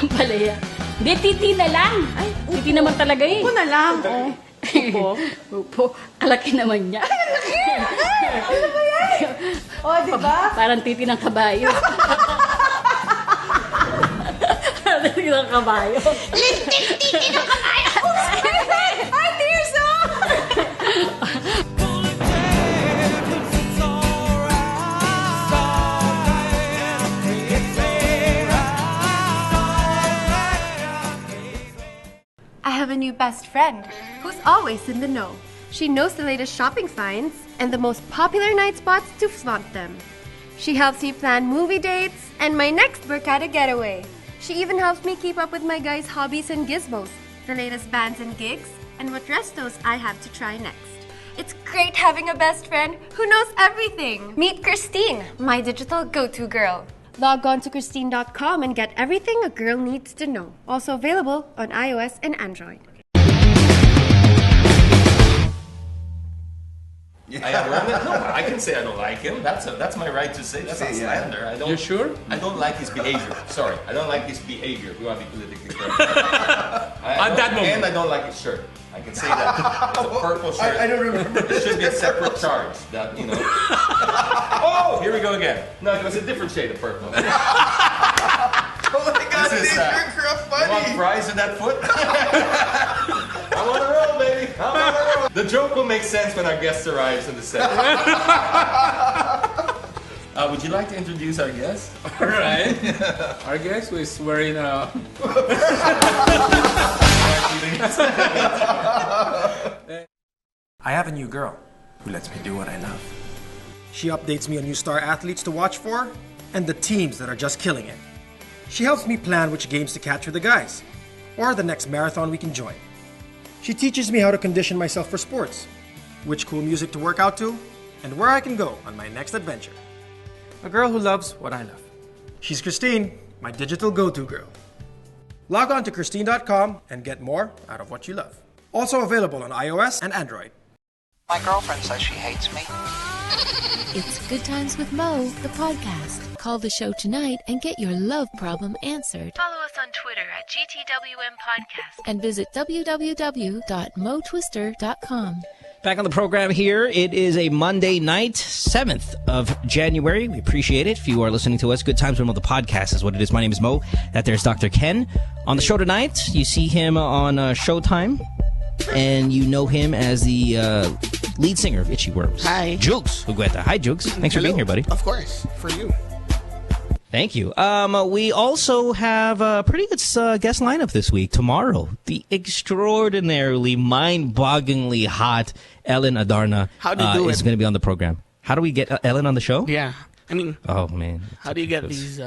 Ampalaya. Hindi, titi na lang. Ay, titi naman talaga eh. Upo na lang. Upo. Upo. Kalaki naman niya. Ano ba yan? Di ba? Parang titi ng kabayo. Parang titi ng kabayo. Titi ng kabayo! Ay, Tirso! I have a new best friend who's always in the know. She knows the latest shopping finds and the most popular night spots to flaunt them. She helps me plan movie dates and my next Burkada getaway. She even helps me keep up with my guys' hobbies and gizmos, the latest bands and gigs, and what restos I have to try next. It's great having a best friend who knows everything. Meet Christine, my digital go-to girl. Log on to Christine.com and get everything a girl needs to know. Also available on iOS and Android. I can say I don't like him. That's my right to say. That's not slander. You're sure? I don't like his behavior. Sorry, I don't like his behavior. We want to be politically correct. At that moment. And I don't like his shirt. I can say that. It's a purple shirt. I don't remember. It should be a separate charge. That Oh, here we go again. No, it was a different shade of purple. Oh my God, This is, you're funny. You want fries in that foot? I'm on a roll, baby. I'm on a roll. The joke will make sense when our guest arrives in the set. Would you like to introduce our guest? All right. Our guest was wearing a... I have a new girl who lets me do what I love. She updates me on new star athletes to watch for and the teams that are just killing it. She helps me plan which games to catch with the guys or the next marathon we can join. She teaches me how to condition myself for sports, which cool music to work out to, and where I can go on my next adventure. A girl who loves what I love. She's Christine, my digital go-to girl. Log on to Christine.com and get more out of what you love. Also available on iOS and Android. My girlfriend says she hates me. It's Good Times with Mo, the podcast. Call the show tonight and get your love problem answered. Follow us on Twitter at GTWM Podcast. And visit www.motwister.com. Back on the program here. It is a Monday night, 7th of January. We appreciate it. If you are listening to us, Good Times with Mo, the podcast is what it is. My name is Mo. That there's Dr. Ken. On the show tonight, you see him on Showtime. And you know him as the lead singer of Itchyworms. Hi. Jugs Jugueta. Hi, Jugs. Thanks for being here, buddy. Of course. For you. Thank you. We also have a pretty good guest lineup this week. Tomorrow, the extraordinarily, mind-bogglingly hot Ellen Adarna is going to be on the program. How do we get Ellen on the show? Yeah. I mean... Oh, man. How do you get these...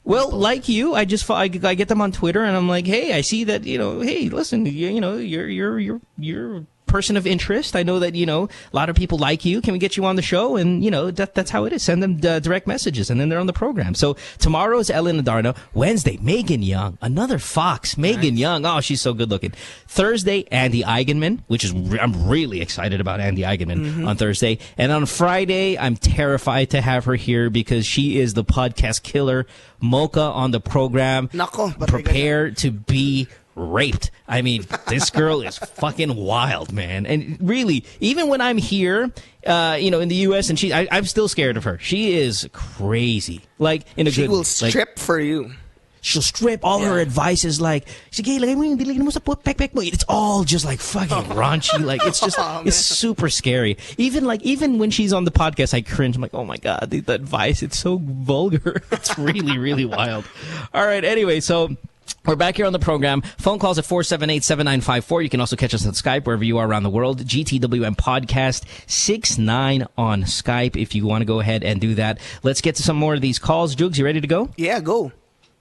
Well, like you, I get them on Twitter, and I'm like, hey, I see that, hey, listen, you're person of interest. I know that, a lot of people like you. Can we get you on the show? And, that's how it is. Send them direct messages, and then they're on the program. So tomorrow is Ellen Adarna. Wednesday, Megan Young. Another Fox. Megan Young. Oh, she's so good looking. Thursday, Andy Eigenman, which is, I'm really excited about Andy Eigenman on Thursday. And on Friday, I'm terrified to have her here because she is the podcast killer. Mocha on the program. Prepare to be raped. I mean, this girl is fucking wild, man. And really, even when I'm here, in the U.S., and I'm still scared of her. She is crazy. Like, in a good... She will strip for you. She'll strip. All her advice is like, sige, lagay mo yung dilig mo sa pek-pek mo. It's all just like fucking raunchy. Like, it's just, it's super scary. Even when she's on the podcast, I cringe. I'm like, oh my God, the advice, it's so vulgar. It's really, really wild. All right, anyway, so... We're back here on the program. Phone calls at 478-7954. You can also catch us on Skype wherever you are around the world. GTWM Podcast 69 on Skype if you want to go ahead and do that. Let's get to some more of these calls. Jugs, you ready to go? Yeah, go.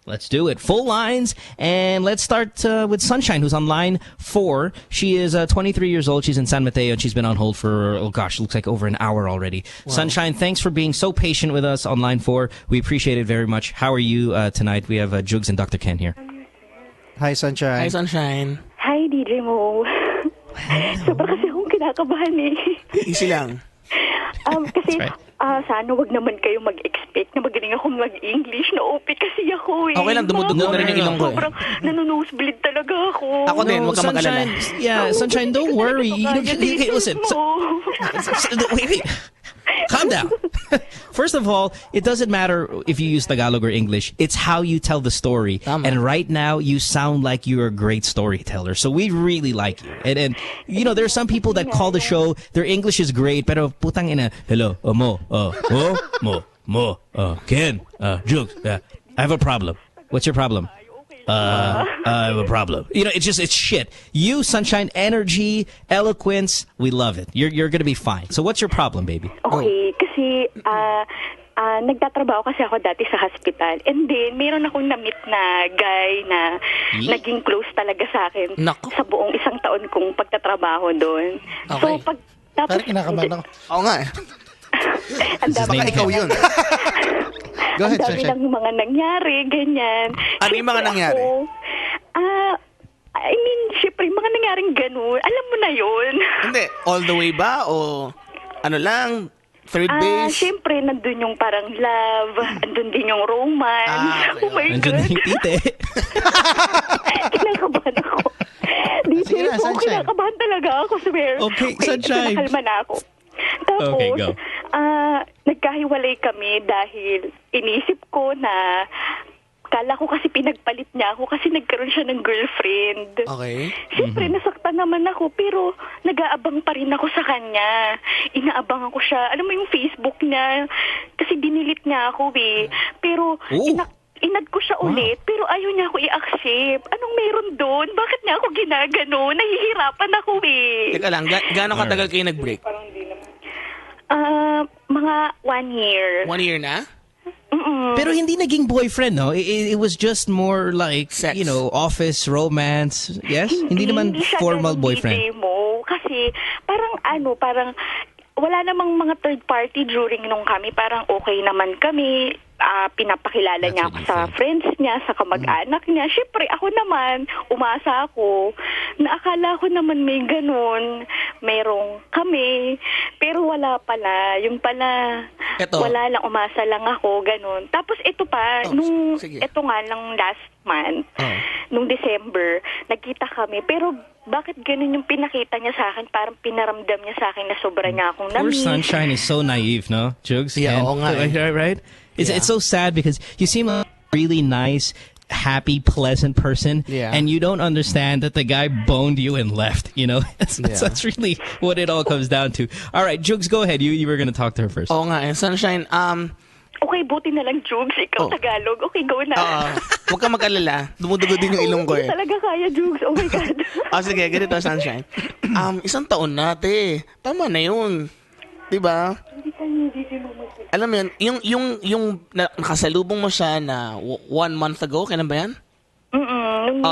Let's do it. Full lines. And let's start with Sunshine, who's on line 4. She is 23 years old. She's in San Mateo, and she's been on hold for, looks like over an hour already. Wow. Sunshine, thanks for being so patient with us on line 4. We appreciate it very much. How are you tonight? We have Jugs and Dr. Ken here. Hi, Sunshine. Hi, Sunshine. Hi, DJ Mo. Sobra kasi akong kinakabahan eh. Easy lang. Kasi sana wag naman kayo mag-expect na magaling akong mag-English. Na-OP kasi ako eh. Okay lang, dumudugo na rin yung ilong ko eh. Sobrang nanunosebleed talaga ako. Ako din, huwag ka mag-alala. Yeah, Sunshine, don't worry. Okay, listen. Wait. Calm down. First of all, it doesn't matter if you use Tagalog or English. It's how you tell the story. Tama. And right now, you sound like you're a great storyteller. So we really like you. And there are some people that call the show, their English is great, pero putang ina, hello, Mo, Ken, Jugs, I have a problem. What's your problem? I have a problem. It's shit. You, Sunshine, energy, eloquence, we love it. You're going to be fine. So what's your problem, baby? Okay, kasi nagtatrabaho kasi ako dati sa hospital. And then, meron akong na-meet na guy na naging close talaga sa akin sa buong isang taon kong pagtatrabaho doon. Okay. So, tapos... Parang kinakabahan ako. Oo nga eh. Ang dami baka ikaw yun. Go ahead, ang dami Sunshine. ng mga nangyari, ganyan. Ano yung mga nangyari? I mean, syempre, mga nangyaring ganun. Alam mo na yun. Hindi. All the way ba? O ano lang? Third base? Syempre, nandun yung parang love. Andun din yung romance. Okay. Oh my Nandun God. din yung tite. Kinakabahan ako. Sige na, Sunshine. Kinakabahan talaga ako. Swear. Okay, Sunshine. Nakalma na ako. Tapos, Okay, go. Nagkahiwalay kami dahil inisip ko na kala ko kasi pinagpalit niya ako kasi nagkaroon siya ng girlfriend. Okay. Siyempre, nasaktan naman ako pero nag-aabang pa rin ako sa kanya. Inaabangan ko siya. Alam mo yung Facebook niya kasi dinilit niya ako eh. Pero inad ko siya ulit pero ayaw niya ako i-accept. Anong meron doon? Bakit niya ako ginagano? Nahihirapan ako eh. Teka lang, gaano katagal kayo nag-break? Mga 1 year. 1 year na? Pero hindi naging boyfriend, no? It was just more like, sex. Office, romance. Yes? Hindi naman formal boyfriend. Mo, kasi parang wala namang mga third party during nung kami. Parang okay naman kami. pinapakilala niya ako sa friends niya, sa kamag-anak niya. Siyempre, ako naman, umasa ako. Naakala ko naman may ganun. Merong kami. Pero wala pala. Yung pala, wala lang, umasa lang ako, ganun. Tapos ito pa, ito nga lang last month, nung December, nagkita kami. Pero bakit ganun yung pinakita niya sa akin? Parang pinaramdam niya sa akin na sobra niya akong Poor namiss. Sunshine is so naive, no? Jugs? Yeah, right? It's so sad because you seem like a really nice, happy, pleasant person, and you don't understand that the guy boned you and left, you know? That's really what it all comes down to. All right, Jugs, go ahead. You were going to talk to her first. Oo nga, Sunshine, Okay, buti na lang, Jugs. Ikaw, Tagalog. Okay, go na. Huwag ka mag-alala. Dumudugo din yung ilong ko eh. Hindi talaga kaya, Jugs. Oh my God. Sige, ganito, Sunshine. Isang taon na, te. Tama na yun. Diba? Alam mo yun, yung nakasalubong mo siya na 1 month ago, kailan ba yan?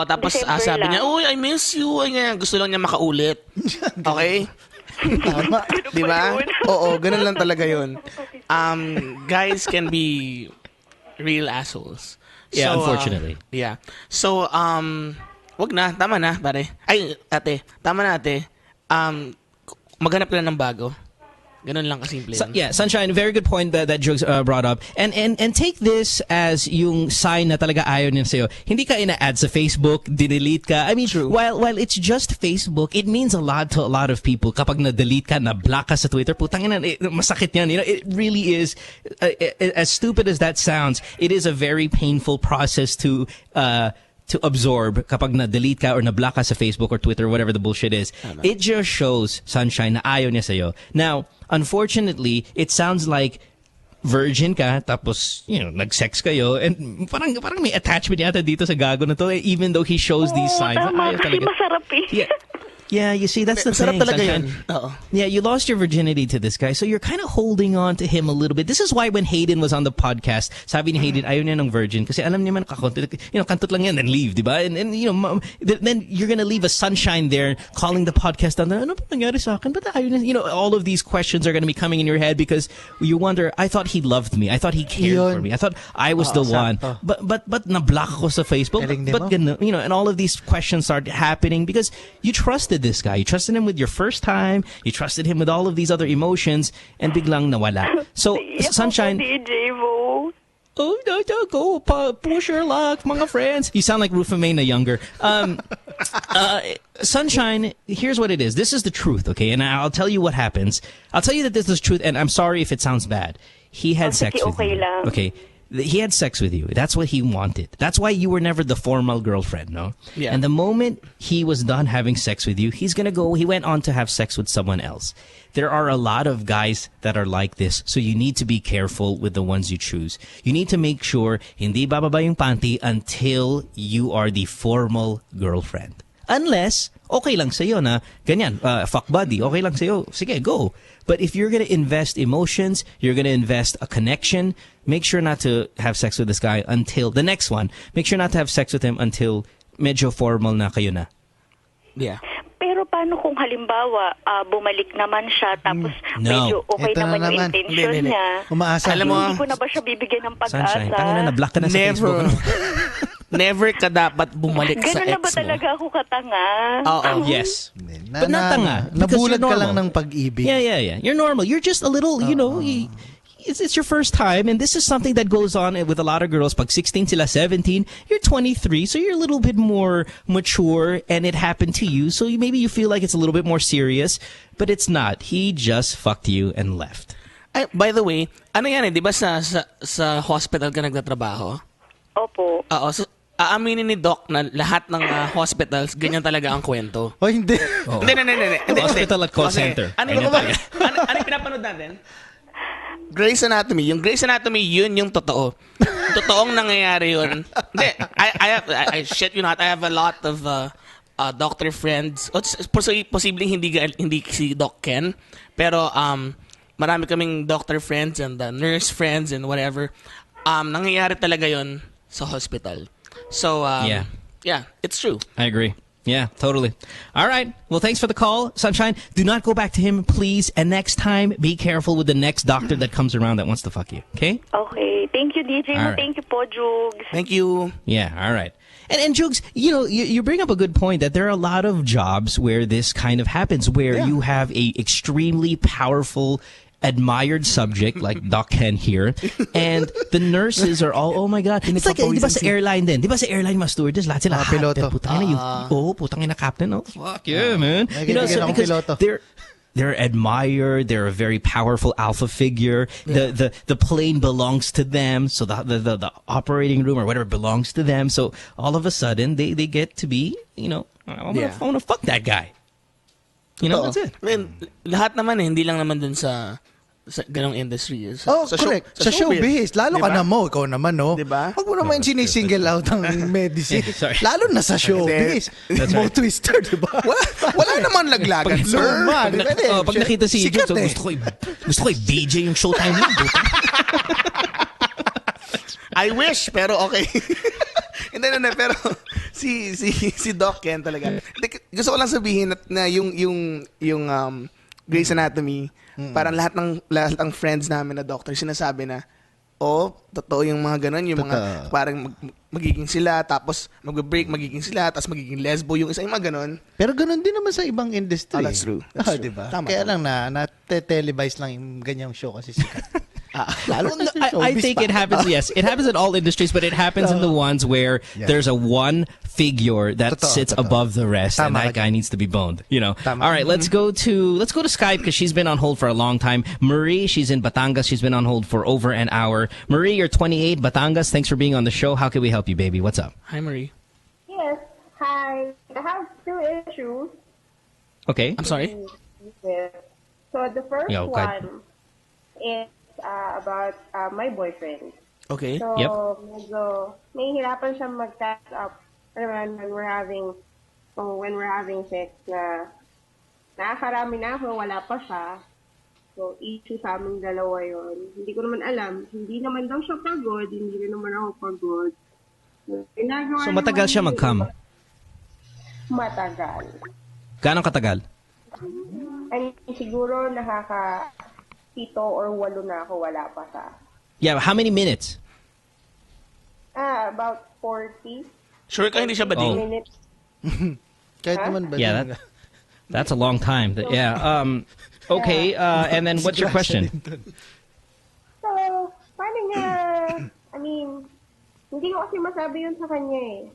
Tapos sabi niya, "Uy, I miss you." Ay, ganyan. Gusto lang niya makaulit. Okay? Tama. Diba? Oo, ganun lang talaga yun. Guys can be real assholes. Yeah, unfortunately. So, wag na. Tama na, pare. Ay, ate. Tama na, ate. Maghanap ka na ng bago. Ganun lang kasimple yan. Sunshine, very good point that Jugs brought up. And take this as yung sign na talaga ayaw niya sa'yo. Hindi ka ina-add sa Facebook, dinelete ka. I mean, while it's just Facebook, it means a lot to a lot of people. Kapag na-delete ka, na-block ka sa Twitter, putang ina, masakit yan. You know, it really is, as stupid as that sounds, it is a very painful process to absorb kapag na-delete ka or na-block ka sa Facebook or Twitter or whatever the bullshit is. It just shows, Sunshine, na ayaw niya sa'yo. Now, unfortunately, it sounds like virgin ka, tapos, you know, nag-sex kayo, and parang may attachment yata dito sa gago na to, even though he shows these signs. Tama, kasi masarap eh. Yeah, you see, that's the thing. Talaga yun. Yeah, you lost your virginity to this guy, so you're kind of holding on to him a little bit. This is why when Hayden was on the podcast, sabi ni Hayden, ayaw niya ng virgin, kasi alam niya man, kantot lang yan, then leave, diba? And you know, then you're gonna leave a Sunshine there, calling the podcast down, ano ba nangyari sa akin? But ayaw niya, you know, all of these questions are gonna be coming in your head because you wonder, I thought he loved me, I thought he cared for me, I thought I was the one, but na-block ko sa Facebook, but you know, and all of these questions start happening because you trusted this guy. You trusted him with your first time. You trusted him with all of these other emotions, and biglang nawala. So, Sunshine. DJ-Vo. Oh, no, go. Push your luck, mga friends. You sound like Rufa May na younger. Sunshine, here's what it is. This is the truth, okay? And I'll tell you what happens. I'll tell you that this is truth, and I'm sorry if it sounds bad. He had sex with you. Okay. He had sex with you. That's what he wanted. That's why you were never the formal girlfriend, no? Yeah. And the moment he was done having sex with you, he went on to have sex with someone else. There are a lot of guys that are like this, so you need to be careful with the ones you choose. You need to make sure hindi bababa yung panty until you are the formal girlfriend. Unless, okay lang sa'yo na, ganyan, fuck buddy, okay lang sa'yo, sige, go. But if you're going to invest emotions, you're going to invest a connection, make sure not to have sex with this guy until the next one. Make sure not to have sex with him until medyo formal na kayo na. Yeah. Pero paano kung halimbawa, bumalik naman siya, tapos medyo okay naman yung intention niya? Umaasa. Alam mo, hindi ko na ba siya bibigyan ng pag-asa? Sunshine, tangina na, block ka na sa Facebook. Never ka dapat bumalik sa ex mo. Ganun na ba talaga ako katanga? Yes. But not tanga. Nabulag ka lang ng pag-ibig. Yeah. You're normal. You're just a little, you know, it's your first time, and this is something that goes on with a lot of girls. Pag 16 sila 17, you're 23, so you're a little bit more mature, and it happened to you, so maybe you feel like it's a little bit more serious, but it's not. He just fucked you and left. By the way, ano yan di ba sa hospital ka nagtatrabaho? Opo. Oo, so aaminin ni Doc na lahat ng hospitals, ganyan talaga ang kwento. Oh, hindi. Hindi. Hospital at call center. Ano yung pinapanood natin? Grey's Anatomy. Yung Grey's Anatomy, yun yung totoo. Totoong nangyayari yun. Hindi, I shit you not, I have a lot of doctor friends. Posibleng hindi si Doc Ken, pero marami kaming doctor friends and nurse friends and whatever. Nangyayari talaga yun sa hospital. So, yeah, it's true. I agree. Yeah, totally. All right. Well, thanks for the call, Sunshine. Do not go back to him, please. And next time, be careful with the next doctor that comes around that wants to fuck you. Okay? Okay. Thank you, DJ. All right. Thank you po, Jugs. Thank you. Yeah, all right. And Jugs, you bring up a good point that there are a lot of jobs where this kind of happens, where you have a extremely powerful, admired subject like Doc Ken here, and the nurses are all, oh my God. It's like, di ba sa airline din? Di ba sa airline mga stewardess, lahat sila piloto. putang ina captain, oh, fuck yeah, man. So because they're admired, they're a very powerful alpha figure. The plane belongs to them, so the operating room or whatever belongs to them. So all of a sudden they get to be, I want to fuck that guy. That's it. I mean, lahat naman hindi lang naman dun sa ganong industry. Correct. Sa showbiz. Lalo ka na mo. Ikaw naman, no? Diba? Huwag mo naman sinisingle out ang medicine. Lalo na sa showbiz. Mo twister, diba? Wala naman laglagan, sir. Pag nakita si Jugs, gusto ko i-BJ yung Showtime mo. I wish, pero okay. Hindi, pero si Doc Ken talaga. Gusto ko lang sabihin na yung Grey's Anatomy, parang lahat ng friends namin na doctor sinasabi na, totoo yung mga ganun, yung mga parang magiging sila, tapos mag-break, magiging sila, tapos magiging lesbo yung isa, yung mga ganun. Pero ganun din naman sa ibang industry. That's true. That's true. Diba? Tama, kaya lang na-televise lang yung ganyang show kasi sikat. I think it happens, yes. It happens in all industries, but it happens in the ones where there's a one figure that sits above the rest, and that guy needs to be boned. All right, let's go to Skype because she's been on hold for a long time. Marie, she's in Batangas. She's been on hold for over an hour. Marie, you're 28, Batangas. Thanks for being on the show. How can we help you, baby? What's up? Hi, Marie. Yes. Hi. I have 2 issues. Okay. I'm sorry? So the first one is about my boyfriend. Okay. So, medyo nahihirapan siya mag-catch up when we're having sex na nakakarami na ako, wala pa siya. So, issue sa aming dalawa yun. Hindi ko naman alam. Hindi naman daw siya pagod. Hindi rin naman ako pagod. So, matagal siya mag-come? Matagal. Gaano katagal? Siguro nakaka 7 or 8 na ako, wala pa siya. Yeah, how many minutes? About 40. Sure ka hindi siya bading? Minutes. Kahit naman bading. Yeah, that's a long time. Yeah. Okay, and then what's your question? So, paano niya, hindi ko kasi masabi yun sa kanya eh.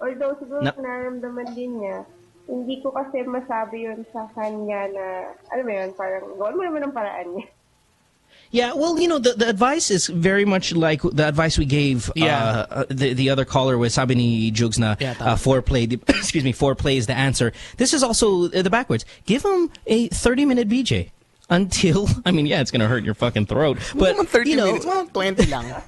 Although siguro nararamdaman din niya, hindi ko kasi masabi yun sa kanya na, alam mo yun, parang gawin mo naman ang paraan niya. Yeah, well, the advice is very much like the advice we gave the other caller with sabi ni Jugs na foreplay. Foreplay is the answer. This is also the backwards. Give him a 30-minute BJ until, it's going to hurt your fucking throat. But, 30 minutes, 20 lang.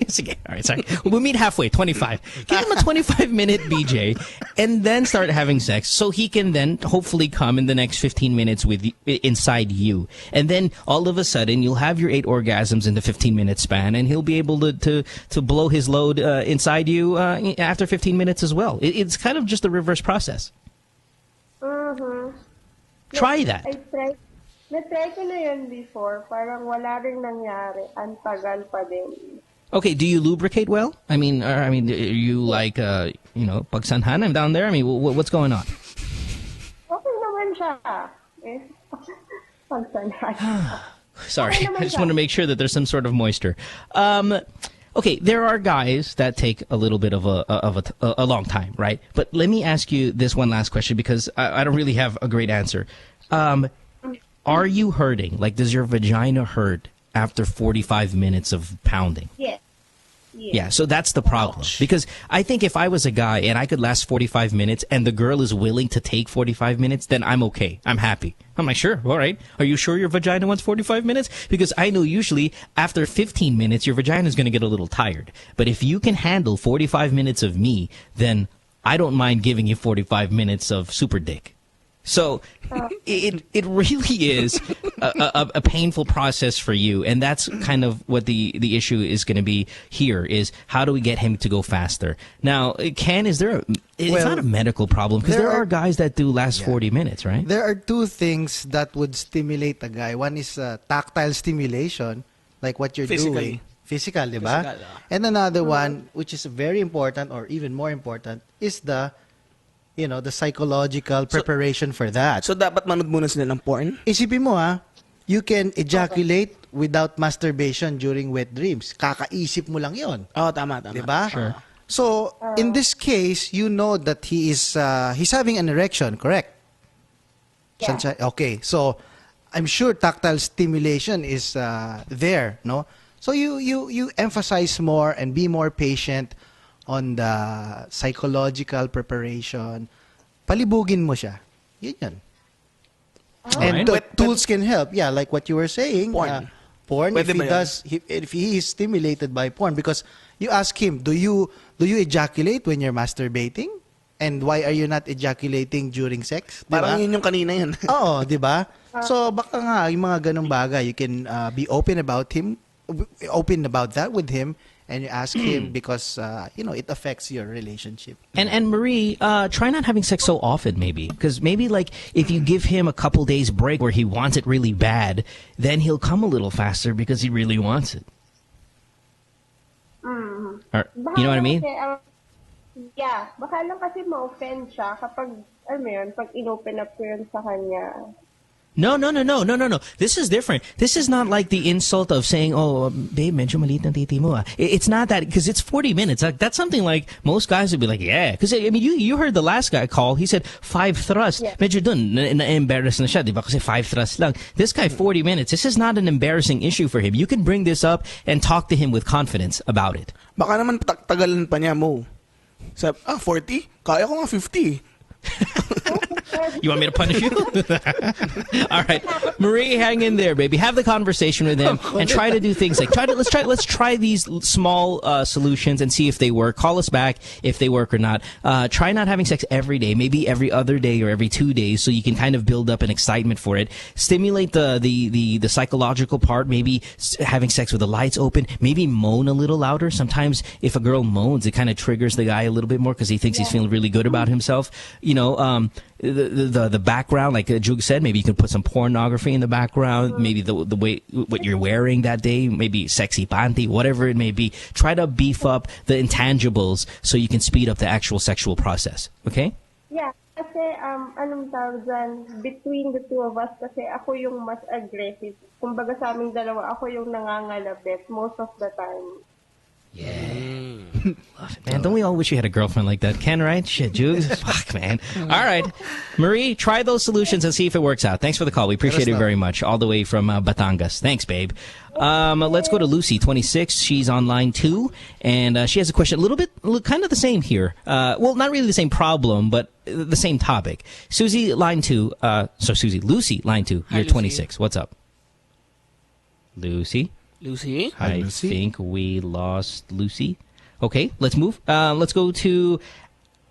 Sige. All right, sorry. We'll meet halfway, 25. Give him a 25-minute BJ and then start having sex so he can then hopefully come in the next 15 minutes inside you. And then all of a sudden you'll have your 8 orgasms in the 15-minute span and he'll be able to blow his load inside you after 15 minutes as well. It's kind of just a reverse process. Try that. Na-try ko na yun before. Parang wala rin nangyari. Ang tagal pa din. Okay, do you lubricate well? Are you like, pagsanhan? I'm down there. What's going on? Okay naman siya. Pagsanhan. Sorry, I just want to make sure that there's some sort of moisture. Okay, there are guys that take a little bit of a long time, right? But let me ask you this one last question because I don't really have a great answer. Are you hurting? Like, does your vagina hurt after 45 minutes of pounding? Yes. Yeah, so that's the problem. Because I think if I was a guy and I could last 45 minutes and the girl is willing to take 45 minutes, then I'm okay. I'm happy. I'm like, sure, all right. Are you sure your vagina wants 45 minutes? Because I know usually after 15 minutes, your vagina is going to get a little tired. But if you can handle 45 minutes of me, then I don't mind giving you 45 minutes of super dick. So it really is a painful process for you, and that's kind of what the issue is going to be here, is how do we get him to go faster? Now, Ken, it's not a medical problem, because there are guys that do last 40 minutes, right? There are two things that would stimulate a guy. One is tactile stimulation, like what you're doing. Physical, di ba? And another one, which is very important or even more important, is the psychological preparation for that. So, dapat manood muna sila ng porn? Isipin mo you can ejaculate without masturbation during wet dreams. Kakaisip mo lang yon. Oh, tama. Diba? Sure. So, in this case, you know that he is he's having an erection, correct? Yeah. Okay, so I'm sure tactile stimulation is there, no? So you emphasize more and be more patient on the psychological preparation. Palibugin mo siya. Yan. And tools can help. Yeah, like what you were saying. Porn. If he is stimulated by porn, because you ask him, do you ejaculate when you're masturbating? And why are you not ejaculating during sex? Diba? Parang yun yung kanina yun. Oo, di ba? So baka nga yung mga ganung bagay, you can be open about that with him. And you ask him because, it affects your relationship. And Marie, try not having sex so often, maybe. Because maybe, like, if you give him a couple days break where he wants it really bad, then he'll come a little faster because he really wants it. Mm. Or, you know what I mean? Yeah. Baka lang kasi ma-offend siya kapag, pag in-open up ko yun sa kanya. No. This is different. This is not like the insult of saying, "Oh, babe, medyo maliit ng titi mo." It's not that, because it's 40 minutes. That's something like most guys would be like, "Yeah," because you heard the last guy call. He said 5 thrusts. Yeah. Medyo dun na-embarrass na siya, di ba? Kasi 5 thrusts lang. This guy 40 minutes. This is not an embarrassing issue for him. You can bring this up and talk to him with confidence about it. Baka naman tagalan pa niya mo. Sabi, 40? Kaya ko nga 50. You want me to punish you? All right, Marie, hang in there, baby. Have the conversation with him and try to do things like let's try these small solutions and see if they work. Call us back if they work or not. Try not having sex every day, maybe every other day or every 2 days, so you can kind of build up an excitement for it. Stimulate the psychological part. Maybe having sex with the lights open. Maybe moan a little louder. Sometimes if a girl moans, it kind of triggers the guy a little bit more because he thinks he's feeling really good about himself. The background, like Jug said, maybe you can put some pornography in the background, maybe the way what you're wearing that day, maybe sexy panty, whatever it may be. Try to beef up the intangibles so you can speed up the actual sexual process. Okay? Yeah, kasi anong tawag dyan, between the two of us, kasi ako yung mas aggressive. Kumbaga sa aming dalawa, ako yung nangangalabit most of the time. Yeah. Love it, man. Don't we all wish we had a girlfriend like that? Ken, right? Shit, Jugs. Fuck, man. All right. Marie, try those solutions and see if it works out. Thanks for the call. We appreciate it very much. All the way from Batangas. Thanks, babe. Let's go to Lucy, 26. She's on line 2. And she has a question. A little bit, kind of the same here. Well, not really the same problem, but the same topic. Lucy, line 2. Lucy, line 2. You're 26. What's up? Lucy? Lucy? I think we lost Lucy. Okay, let's move. Let's go to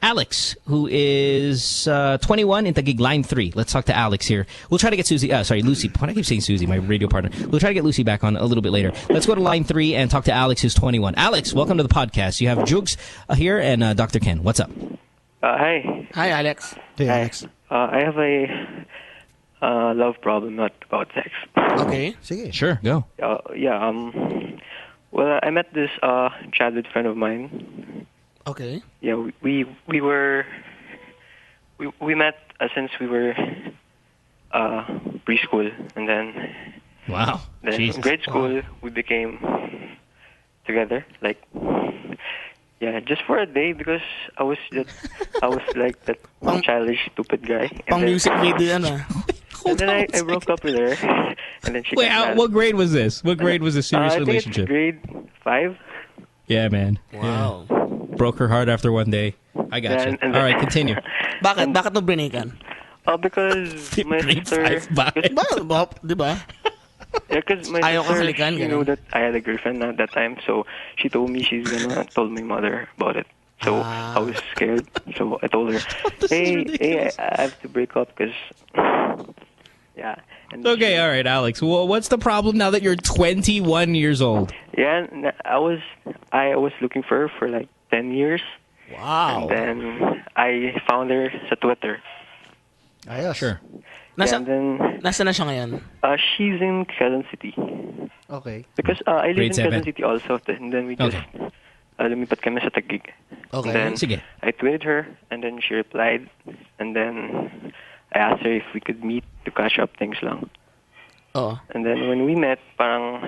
Alex, who is 21 in Taguig, line 3. Let's talk to Alex here. We'll try to get Lucy. Why do I keep saying Susie, my radio partner? We'll try to get Lucy back on a little bit later. Let's go to line 3 and talk to Alex, who's 21. Alex, welcome to the podcast. You have Jugs here and Dr. Ken. What's up? Hi. Hi, Alex. Hey, Alex. I have a love problem, not about sex. Okay. Sure, go. Well, I met this childhood friend of mine. Okay. Yeah, we met since we were preschool, and then Jesus. in grade school we became together. Like, just for a day, because I was like that childish, stupid guy. Pang music video na. And then I broke up with her, and then she. Wait, what grade was this? What grade was a serious relationship? I think it's grade 5. Yeah, man. Wow. Yeah. Broke her heart after one day. I got you. All right, continue. Bakit mo binikan? Because my sister. Diba? Yeah, because my sister, she knew that I had a girlfriend at that time, so she told me she's gonna tell my mother about it. So I was scared. So I told her, hey, I have to break up because, yeah. And Okay, all right, Alex. Well, what's the problem now that you're 21 years old? Yeah, I was looking for her for like 10 years. Wow. And then I found her sa Twitter. Ayos. Sure. Nasa na siya ngayon? She's in Quezon City. Okay. Because I live Grade in Quezon 7. City also. And then we just lumipat kami sa Taguig. Okay. And then Sige. I tweeted her and then she replied. And then I asked her if we could meet to catch up things lang. Oh. And then when we met, parang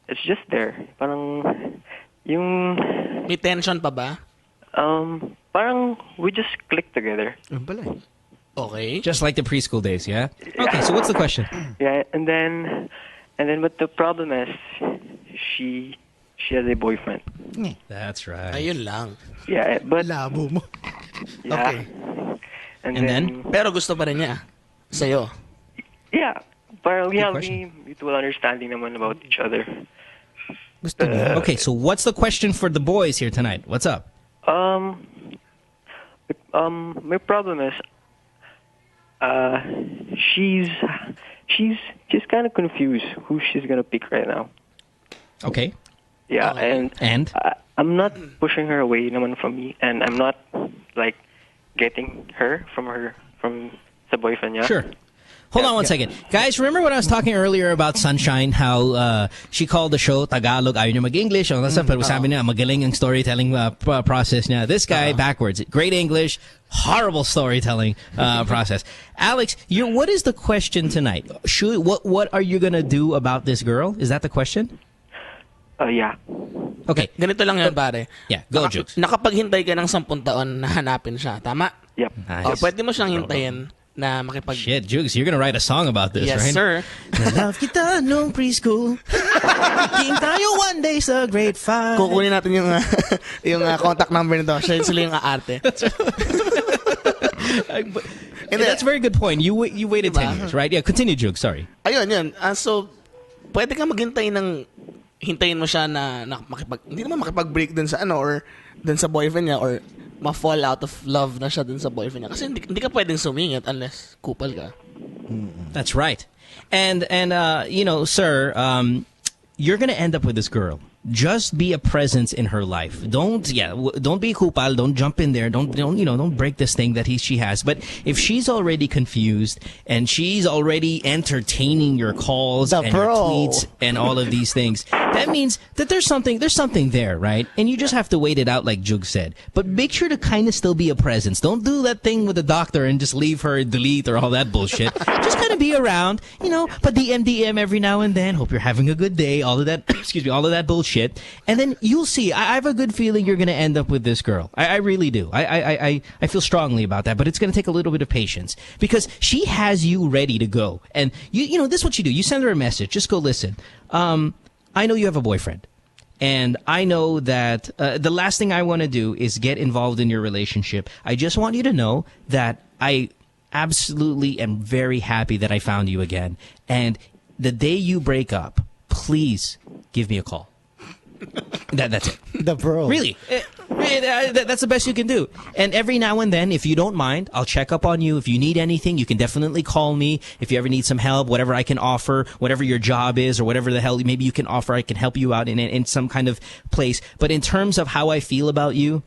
it's just there. Parang yung may tension pa ba? Parang we just clicked together. Okay. Just like the preschool days, yeah? Okay, so what's the question? Yeah, and then but the problem is she has a boyfriend. That's right. Ayun lang. Yeah, but labo mo. Yeah. Okay. And then pero gusto pa rin niya sa'yo. Yeah. Parang we have mutual understanding naman about each other. Okay, so what's the question for the boys here tonight? What's up? My problem is she's kind of confused who she's gonna pick right now. Okay. Yeah, and I'm not pushing her away naman from me, and I'm not like getting her from the boyfriend niya. Sure. Hold on one second. Guys, remember when I was talking earlier about Sunshine, how she called the show Tagalog, ayaw niya mag-English, all that stuff, pero sabi niya, magaling ang storytelling process niya. This guy, backwards. Great English, horrible storytelling process. Alex, what is the question tonight? What are you going to do about this girl? Is that the question? Yeah. Okay. Ganito lang yan, pare. Yeah, go, Jugs. Nakapaghintay ka ng 10 taon na hanapin siya. Tama? Yep. Nice. Pwede mo siyang hintayin na makipag... Shit, Jugs, you're gonna write a song about this, yes, right? Yes, sir. Love kita nung preschool. King tayo one day sa grade 5. Kukunin natin yung contact number nito. Sila yung aarte. And that's a very good point. You waited 10 years, right? Yeah, continue, Jugs. Sorry. Ayun, yun. So, pwede kang maghintay ng... Hintayin mo siya na makipag... Hindi naman makipag-break dun sa or dun sa boyfriend niya or ma-fall out of love na siya dun sa boyfriend niya. Kasi hindi ka pwedeng sumingit unless kupal ka. That's right. And sir, you're gonna end up with this girl. Just be a presence in her life. Don't be kupal. Don't jump in there. Don't break this thing that she has. But if she's already confused and she's already entertaining your calls and your tweets and all of these things, that means that there's something there, right? And you just have to wait it out, like Jug said. But make sure to kind of still be a presence. Don't do that thing with the doctor and just leave her, delete or all that bullshit. Just kind of be around, but DM every now and then. Hope you're having a good day. All of that, all of that bullshit. And then you'll see. I have a good feeling you're going to end up with this girl. I really do. I feel strongly about that. But it's going to take a little bit of patience because she has you ready to go. And this is what you do. You send her a message. Just go listen. I know you have a boyfriend. And I know that the last thing I want to do is get involved in your relationship. I just want you to know that I absolutely am very happy that I found you again. And the day you break up, please give me a call. That's it. The bro. Really. That's the best you can do. And every now and then, if you don't mind, I'll check up on you. If you need anything, you can definitely call me. If you ever need some help, whatever I can offer, whatever your job is or whatever the hell maybe you can offer, I can help you out in some kind of place. But in terms of how I feel about you,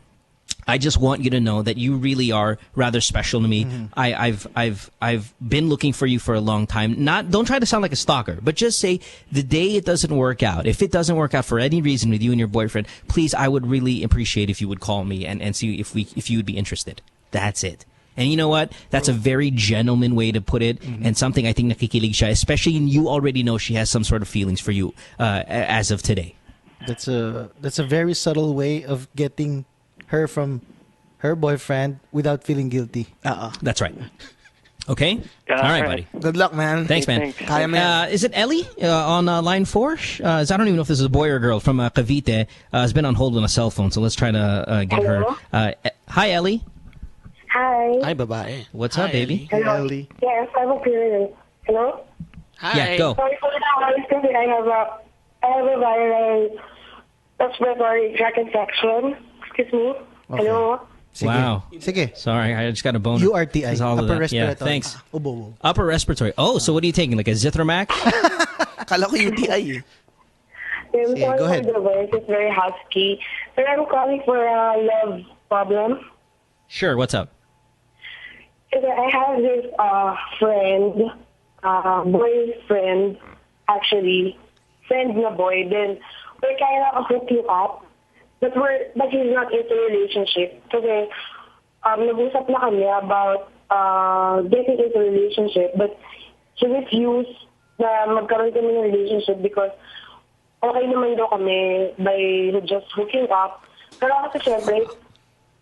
I just want you to know that you really are rather special to me. I've been looking for you for a long time. Don't try to sound like a stalker, but just say the day it doesn't work out. If it doesn't work out for any reason with you and your boyfriend, please, I would really appreciate if you would call me and see if you would be interested. That's it. And you know what? That's a very gentleman way to put it, and something I think nakikilig siya, especially when you already know she has some sort of feelings for you as of today. That's a very subtle way of getting her from her boyfriend without feeling guilty. That's right. Okay? Yeah, all right, buddy. Good luck, man. Thanks, man. Kaya, man. Is it Ellie on line 4? I don't even know if this is a boy or a girl from Cavite. Has been on hold on a cell phone, so let's try to get her. Hi, Ellie. Hi. Hi, babae. What's up, baby? Hello. Ellie. Yes, I'm a parent. Hello? Hi. Yeah, go. Sorry for that. I have a viral respiratory tract infection. Excuse me? Okay. Hello? Sige. Wow. Sige. Sorry, I just got a boner. URTI, Because all of upper that. Yeah, respiratory. thanks. Ubo. Upper respiratory. Oh, so what are you taking? Like a Zithromax? Kala ko UTI eh. I'm sorry go ahead. for the voice. It's very husky. But I'm calling for a love problem. Sure, what's up? Because I have this friend, boyfriend, actually, friend na boy. Then we're kind of hooking up, but he's not into a relationship. Kasi nag-usap na kami about getting into a relationship, but he refused na magkaroon kami ng relationship because okay naman daw kami by just hooking up. Pero kasi syempre,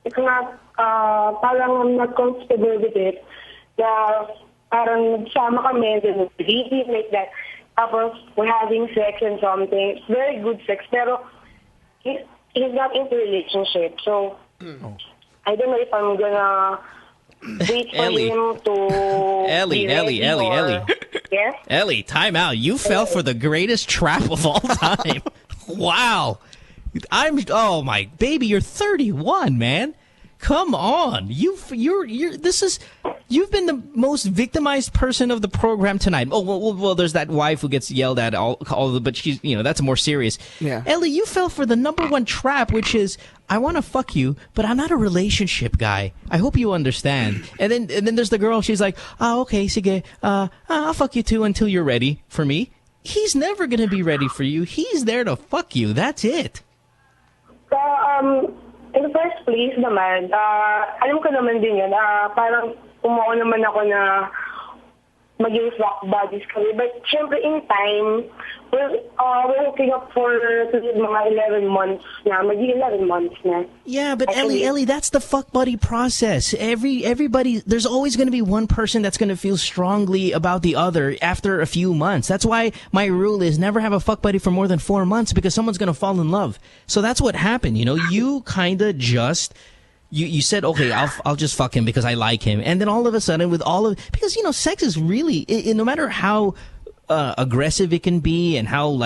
it's not, parang I'm not comfortable with it. Na parang nagsama kami, then we like that. Tapos we're having sex and something. It's very good sex, pero he's not into relationship. So, I don't know if I'm gonna wait for him to Ellie. Yes? Ellie, time out. You fell for the greatest trap of all time. Wow. Oh my baby, you're 31, man. Come on. You've been the most victimized person of the program tonight. Oh, well there's that wife who gets yelled at but she's, that's more serious. Yeah. Ellie, you fell for the #1 trap, which is, I want to fuck you, but I'm not a relationship guy. I hope you understand. And then there's the girl, she's like, okay, sige, I'll fuck you too until you're ready for me. He's never going to be ready for you. He's there to fuck you. That's it. In the first place naman, alam ko naman din yan, parang umuo naman ako na maging swap buddies kami. But syempre in time, we're hooking up for mga 11 months na, maging 11 months na. Yeah, but Ellie, that's the fuck buddy process. Everybody, there's always going to be one person that's going to feel strongly about the other after a few months. That's why my rule is never have a fuck buddy for more than 4 months, because someone's going to fall in love. So that's what happened. You kind of just... You said, okay, I'll just fuck him because I like him. And then all of a sudden because, sex is really, no matter how aggressive it can be and how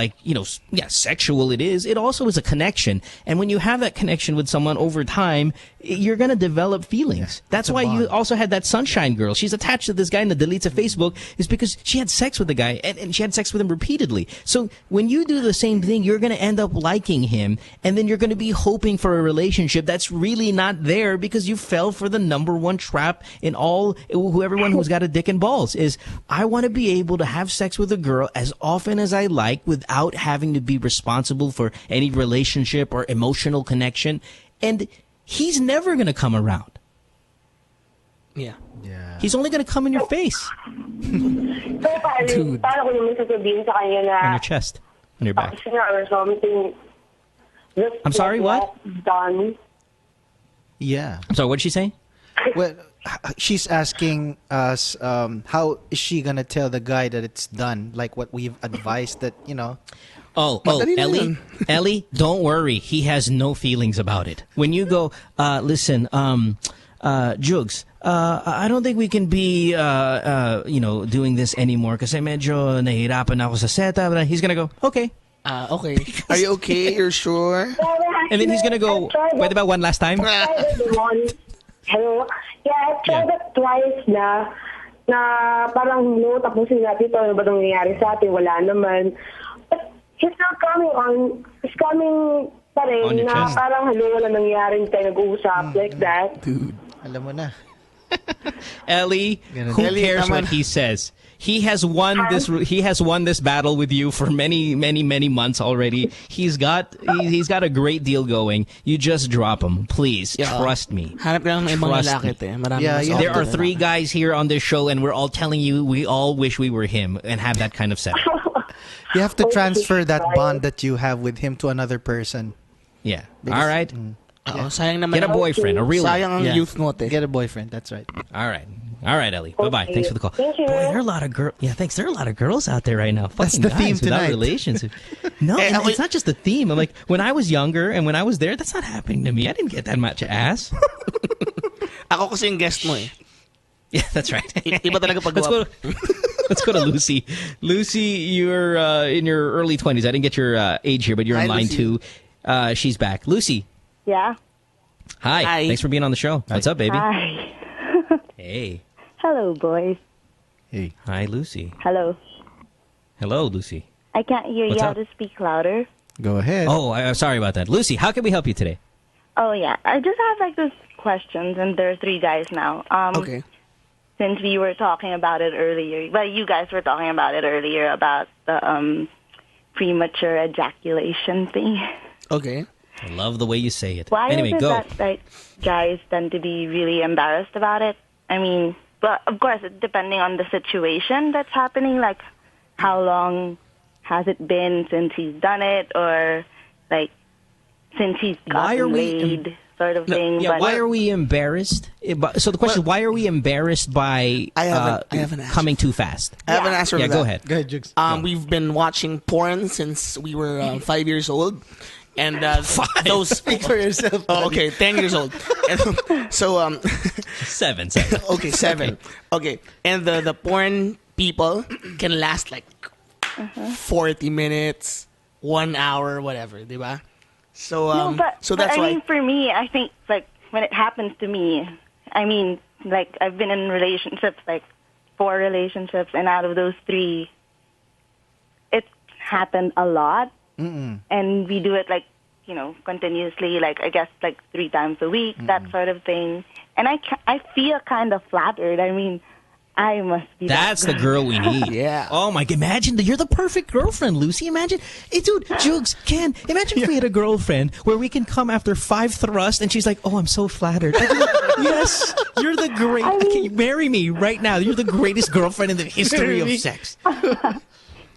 sexual it is, it also is a connection. And when you have that connection with someone over time, you're going to develop feelings. Yeah, that's why you also had that sunshine girl. She's attached to this guy and the deletes of Facebook is because she had sex with the guy and she had sex with him repeatedly. So when you do the same thing, you're going to end up liking him, and then you're going to be hoping for a relationship that's really not there because you fell for the #1 trap in everyone who's got a dick and balls is, I want to be able to have sex with a girl as often as I like without having to be responsible for any relationship or emotional connection. And he's never going to come around. Yeah. He's only going to come in your face. So, paano ko naman sasabihin sa kanya na... On your chest. On your back. Or something. I'm sorry, what? Done. Yeah. I'm sorry, what did she say? Well, she's asking us, how is she going to tell the guy that it's done? Like what we've advised that, Oh, Ellie, don't worry. He has no feelings about it. When you go, listen, Jugs, I don't think we can be, doing this anymore kasi medyo nahihirapan ako sa setup. He's gonna go, okay. Okay. Are you okay? You're sure? And then he's gonna go, pwede ba one last time? Hello? Yeah, I've tried that twice na parang tapusin natin ito. Ano ba nangyayari sa atin? Wala naman. But he's not coming on. He's coming pa rin na parang wala nangyayari tayo nag-uusap like that. Dude, alam mo na. Ellie, who cares what he says? He has won this. He has won this battle with you for many, many, many months already. He's got a great deal going. You just drop him, please. Trust me. Trust me. There are 3 guys here on this show, and we're all telling you we all wish we were him and have that kind of setup. You have to transfer that bond that you have with him to another person. Yeah. All right. Sayang naman. Get a boyfriend, a real one. Sayang ang youth mo, te. Get a boyfriend. That's right. All right. All right, Ellie. Bye-bye. Thanks for the call. Thank you. Boy, there are a lot of girls. Yeah, thanks. There are a lot of girls out there right now. That's the theme tonight. Relations. No, it's not just the theme. I'm like, when I was younger and when I was there, that's not happening to me. I didn't get that much ass. Ako kasi yung guest mo eh. Yeah, that's right. Iba talaga pag Let's go to Lucy. Lucy, you're in your early 20s. I didn't get your age here, but you're in line 2. She's back. Lucy. Yeah? Hi. Hi. Thanks for being on the show. What's up, baby? Hi. Hey. Hello, boys. Hey. Hi, Lucy. Hello. Hello, Lucy. I can't hear What's you. up? Have to speak louder. Go ahead. Oh, I'm sorry about that. Lucy, how can we help you today? Oh, yeah. I just have like this questions, and there are 3 guys now. Okay. Since we were talking about it earlier, well, you guys were talking about it earlier about the premature ejaculation thing. Okay. I love the way you say it. Why anyway, is it go. that like guys tend to be really embarrassed about it? I mean, but of course, depending on the situation that's happening, like how long has it been since he's done it, or like since he's gotten laid, sort of thing. Yeah, but why are we embarrassed? So the question is, why are we embarrassed by I have an answer. coming too fast? I have an answer Yeah, for go that. ahead. Go ahead, Jugs. We've been watching porn since we were 5 years old. And those... Speak for yourself. Oh, okay, 10 years old. And so... Seven. Okay, 7. Okay, and the porn people can last like 40 minutes, 1 hour, whatever, diba? So, so that's I why... mean, for me, I think like when it happens to me, I mean, like I've been in relationships, like 4 relationships, and out of those 3, it's happened a lot. And we do it like, continuously, like I guess like 3 times a week, that sort of thing. And I feel kind of flattered. I mean, I must be. That's the girl we need. Yeah. Oh my! Imagine you're the perfect girlfriend, Lucy. Imagine, hey, dude, Jugs, imagine if we had a girlfriend where we can come after 5 thrusts and she's like, "Oh, I'm so flattered." I'd be like, yes, you're the great. Okay, marry me right now. You're the greatest girlfriend in the history of sex.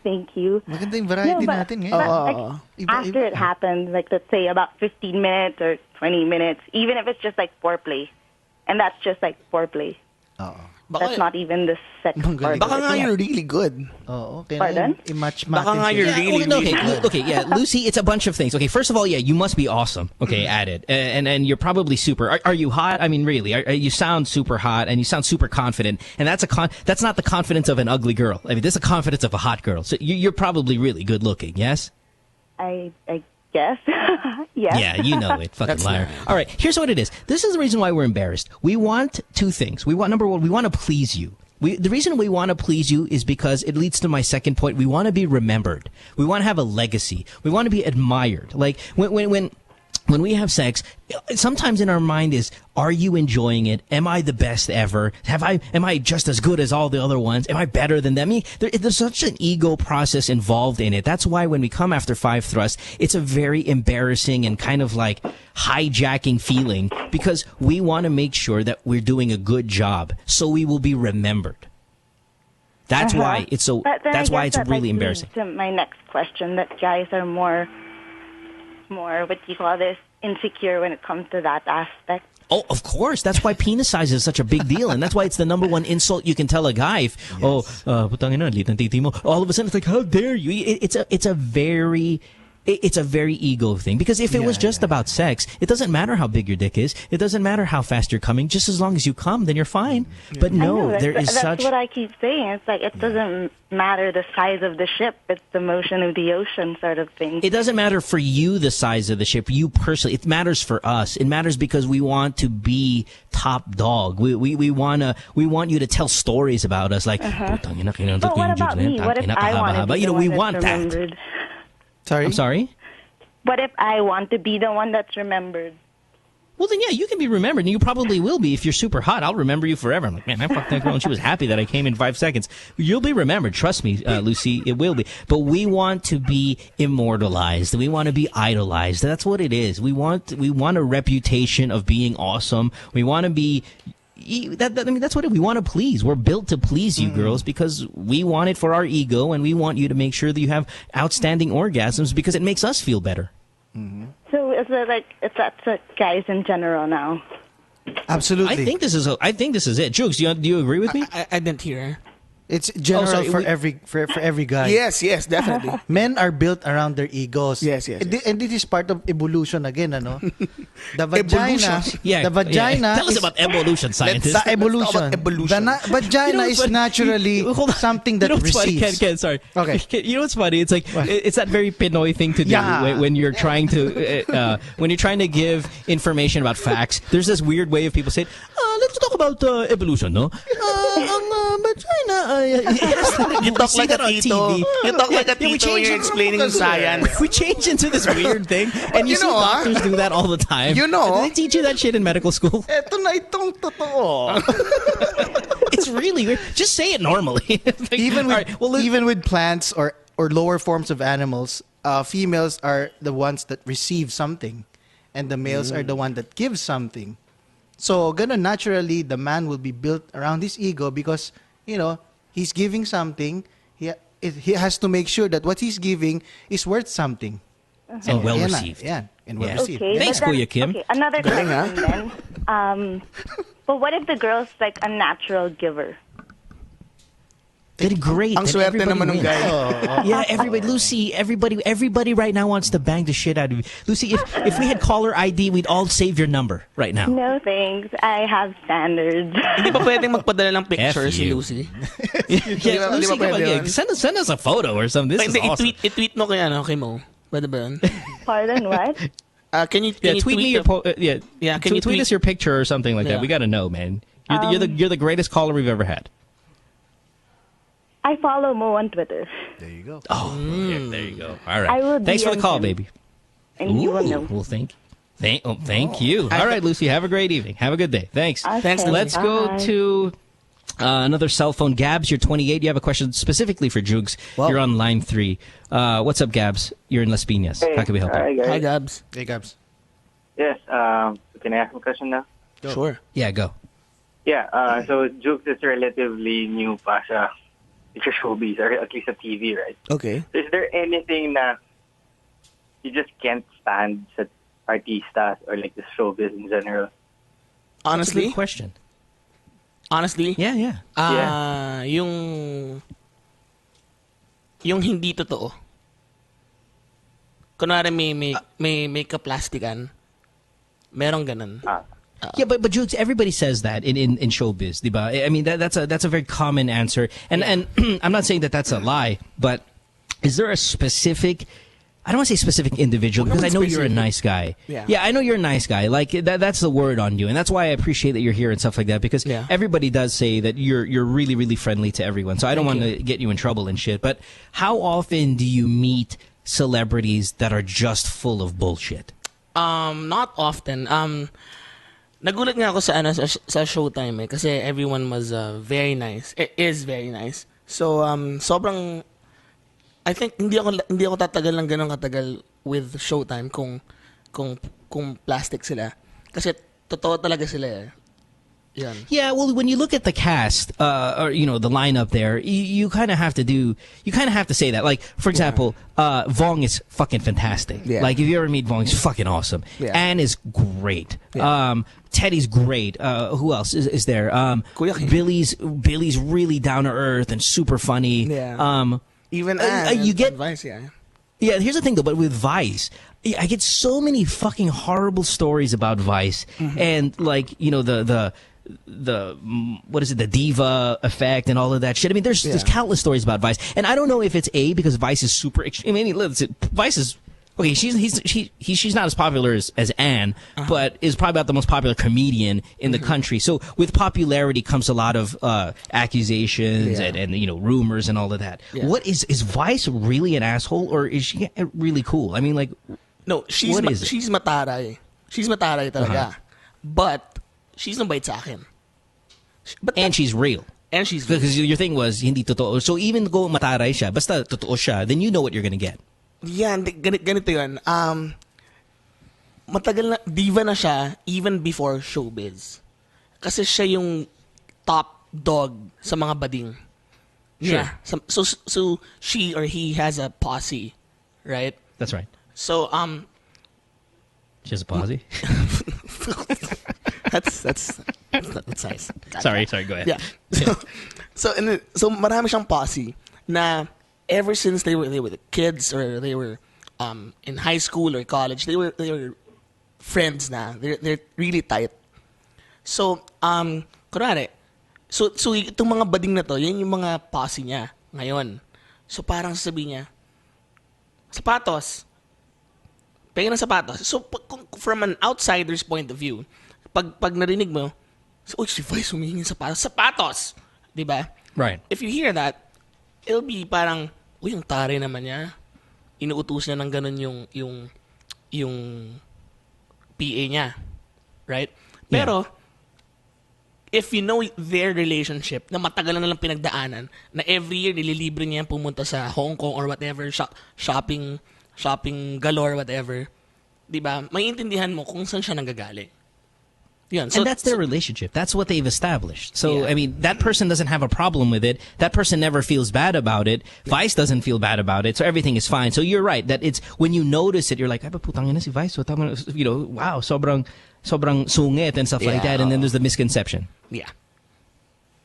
Thank you. Maganda yung variety natin ngayon. Like, after it happened, like let's say about 15 minutes or 20 minutes, even if it's just like foreplay, and that's just like foreplay. That's not even the sex part. Baka nga you're really good. Okay. Pardon? Baka nga you're really good. Okay, yeah, Lucy, it's a bunch of things. Okay, first of all, yeah, you must be awesome. Okay, at it. And you're probably super. Are you hot? I mean, really, you sound super hot and you sound super confident. And that's not the confidence of an ugly girl. I mean, this is the confidence of a hot girl. So you're probably really good looking, yes? I guess. Yes. Yeah, you know it, fucking That's liar. nice. All right, here's what it is. This is the reason why we're embarrassed. We want 2 things. Number 1, we want to please you. The reason we want to please you is because it leads to my second point. We want to be remembered. We want to have a legacy. We want to be admired. Like when we have sex, sometimes in our mind is, are you enjoying it? Am I the best ever? Am I just as good as all the other ones? Am I better than them? I mean, there's such an ego process involved in it. That's why when we come after 5 thrusts, it's a very embarrassing and kind of like hijacking feeling, because we want to make sure that we're doing a good job, so we will be remembered. That's why it's so. That's why it's really embarrassing. To my next question, that guys are more what do you call this, insecure when it comes to that aspect. Oh, of course. That's why penis size is such a big deal, and that's why it's the number 1 insult you can tell a guy. Putangin na, liit ng titi mo. All of a sudden, it's like, how dare you? It's a very ego thing. Because if it was just about sex, it doesn't matter how big your dick is. It doesn't matter how fast you're coming. Just as long as you come, then you're fine. Yeah. But no, that's what I keep saying. It's like, it doesn't matter the size of the ship. It's the motion of the ocean sort of thing. It doesn't matter for you the size of the ship, you personally. It matters for us. It matters because we want to be top dog. We want you to tell stories about us, like. But what about me? What if I want to be the one we that's want remembered? that. Sorry? I'm sorry? What if I want to be the one that's remembered? Well, then, yeah, you can be remembered, and you probably will be if you're super hot. I'll remember you forever. I'm like, man, I fucked that girl, and she was happy that I came in 5 seconds. You'll be remembered. Trust me, Lucy, it will be. But we want to be immortalized. We want to be idolized. That's what it is. We want a reputation of being awesome. We want to be... that's what we want to please. We're built to please you girls, because we want it for our ego, and we want you to make sure that you have outstanding orgasms, because it makes us feel better. So is it like, that's guys in general now? Absolutely. I think this is it. Jugs, do you agree with me? I didn't hear. It's general for every guy. Yes, definitely. Men are built around their egos. Yes. And this is part of evolution again, ano? The vagina, Tell us about evolution, scientists. The evolution. The vagina is naturally something that receives. Ken, sorry. Okay. You know what's funny? It's like it's that very Pinoy thing to do when you're trying to give information about facts. There's this weird way of people saying, let's talk about evolution, no? Ang vagina. You talk like a tito. You talk like a tito when you're explaining science. We change into this weird thing, and you see doctors do that all the time. You know, they teach you that shit in medical school. Eto na itong totoo. It's really weird. Just say it normally. Even with plants or lower forms of animals, females are the ones that receive something, and the males are the one that gives something. So, naturally, the man will be built around his ego because, he's giving something. He has to make sure that what he's giving is worth something. And well received. And well received. Okay, thanks, Kuya Kim. Okay, another question then. But what if the girl's like a natural giver? Then great. Ang swerte naman ng guy. Yeah, everybody, Lucy, everybody right now wants to bang the shit out of you. Lucy, if we had caller ID, we'd all save your number right now. No thanks. I have standards. Hindi pa pwedeng magpadala ng picture si Lucy? Yeah, Lucy, come on, send us a photo or something. This is awesome. I-tweet mo kay Mo. Pwede ba yun? Pardon, what? Can you tweet me your can you tweet us your picture or something like that? We got to know, man. You're the greatest caller we've ever had. I follow Mo on Twitter. There you go. Oh, there you go. All right. Thanks for the call, baby. And you will know. Well, thank you. All right, Lucy. Have a great evening. Have a good day. Thanks. Okay, thanks. Let's go to another cell phone. Gabs, you're 28. You have a question specifically for Jugs. Well, you're on line 3. What's up, Gabs? You're in Las Piñas. Hey, how can we help you? Hi, Gabs. Hey, Gabs. Yes. Can I ask a question now? Go. Sure. Yeah, go. Yeah. So Jugs is relatively new pa sa showbiz, or at least sa TV, right? Okay. So is there anything na you just can't stand sa artistas or like the showbiz in general? Honestly? That's a good question. Honestly? Yeah. Yung hindi totoo. Kunwari may kaplastikan. Merong ganun. Yeah, but Jugs, everybody says that in showbiz, diba? I mean, that's a very common answer, and I'm not saying that that's a lie, but is there a specific? I don't want to say specific individual because I know you're a nice guy. Yeah, I know you're a nice guy. Like that's the word on you, and that's why I appreciate that you're here and stuff like that because everybody does say that you're really really friendly to everyone. So I don't want to get you in trouble and shit. But how often do you meet celebrities that are just full of bullshit? Not often. Nagulat nga ako sa Showtime kasi everyone was very nice. It is very nice. So sobrang I think hindi ako tatagal ng ganun katagal with Showtime kung plastic sila. Kasi totoo talaga sila. Yan. Yeah, well, when you look at the cast, or the lineup there, you kind of have to say that. Like, for example, Vong is fucking fantastic. Yeah. Like, if you ever meet Vong, he's fucking awesome. Yeah. Anne is great. Yeah. Teddy's great. Who else is there? Billy's really down to earth and super funny. Yeah. Even Anne, you get Vice, yeah. Yeah, here's the thing though, but with Vice, I get so many fucking horrible stories about Vice, and like the what is it, the diva effect and all of that shit. I mean, there's countless stories about Vice, and I don't know if it's because Vice is super. I mean, Vice is okay. She's not as popular as Anne, but is probably about the most popular comedian in the country. So with popularity comes a lot of accusations and rumors and all of that. Yeah. What is Vice really an asshole, or is she really cool? I mean, like, no, she's mataray. She's mataray talaga, but she's nabait sa akin. And she's real. And she's real. Because your thing was hindi totoo. So even though mataray siya, basta totoo siya, then you know what you're gonna get. Yeah, ganito yun. Matagal na, diva na siya even before Showbiz. Kasi siya yung top dog sa mga bading. Sure. Yeah. So she or he has a posse, right? That's right. So she has a posse? that's What size? Sorry, go ahead. Yeah. So marami siyang posse na ever since they were kids or they were in high school or college, they were friends na. They're really tight. So, kunwari, so itong mga bading na to, yan yung mga posse niya ngayon. So parang sasabihin niya, sapatos. Pengen ng sapatos. So from an outsider's point of view, pag narinig mo, si Vice humihingi sapatos. Diba? Right. If you hear that, it'll be parang, ang tare naman niya. Inuutos niya ng ganun yung PA niya. Right? Pero, if you know their relationship, na matagal na lang pinagdaanan, na every year nililibre niya pumunta sa Hong Kong or whatever, shopping galore, whatever, diba? Maiintindihan mo kung saan siya nanggagaling. Yun. So, and that's their relationship. That's what they've established. So, I mean, that person doesn't have a problem with it. That person never feels bad about it. Vice doesn't feel bad about it. So everything is fine. So you're right that it's when you notice it, you're like, ay, putang ina si Vice. You know, wow, sobrang sungit and stuff like that. And then there's the misconception. Yeah.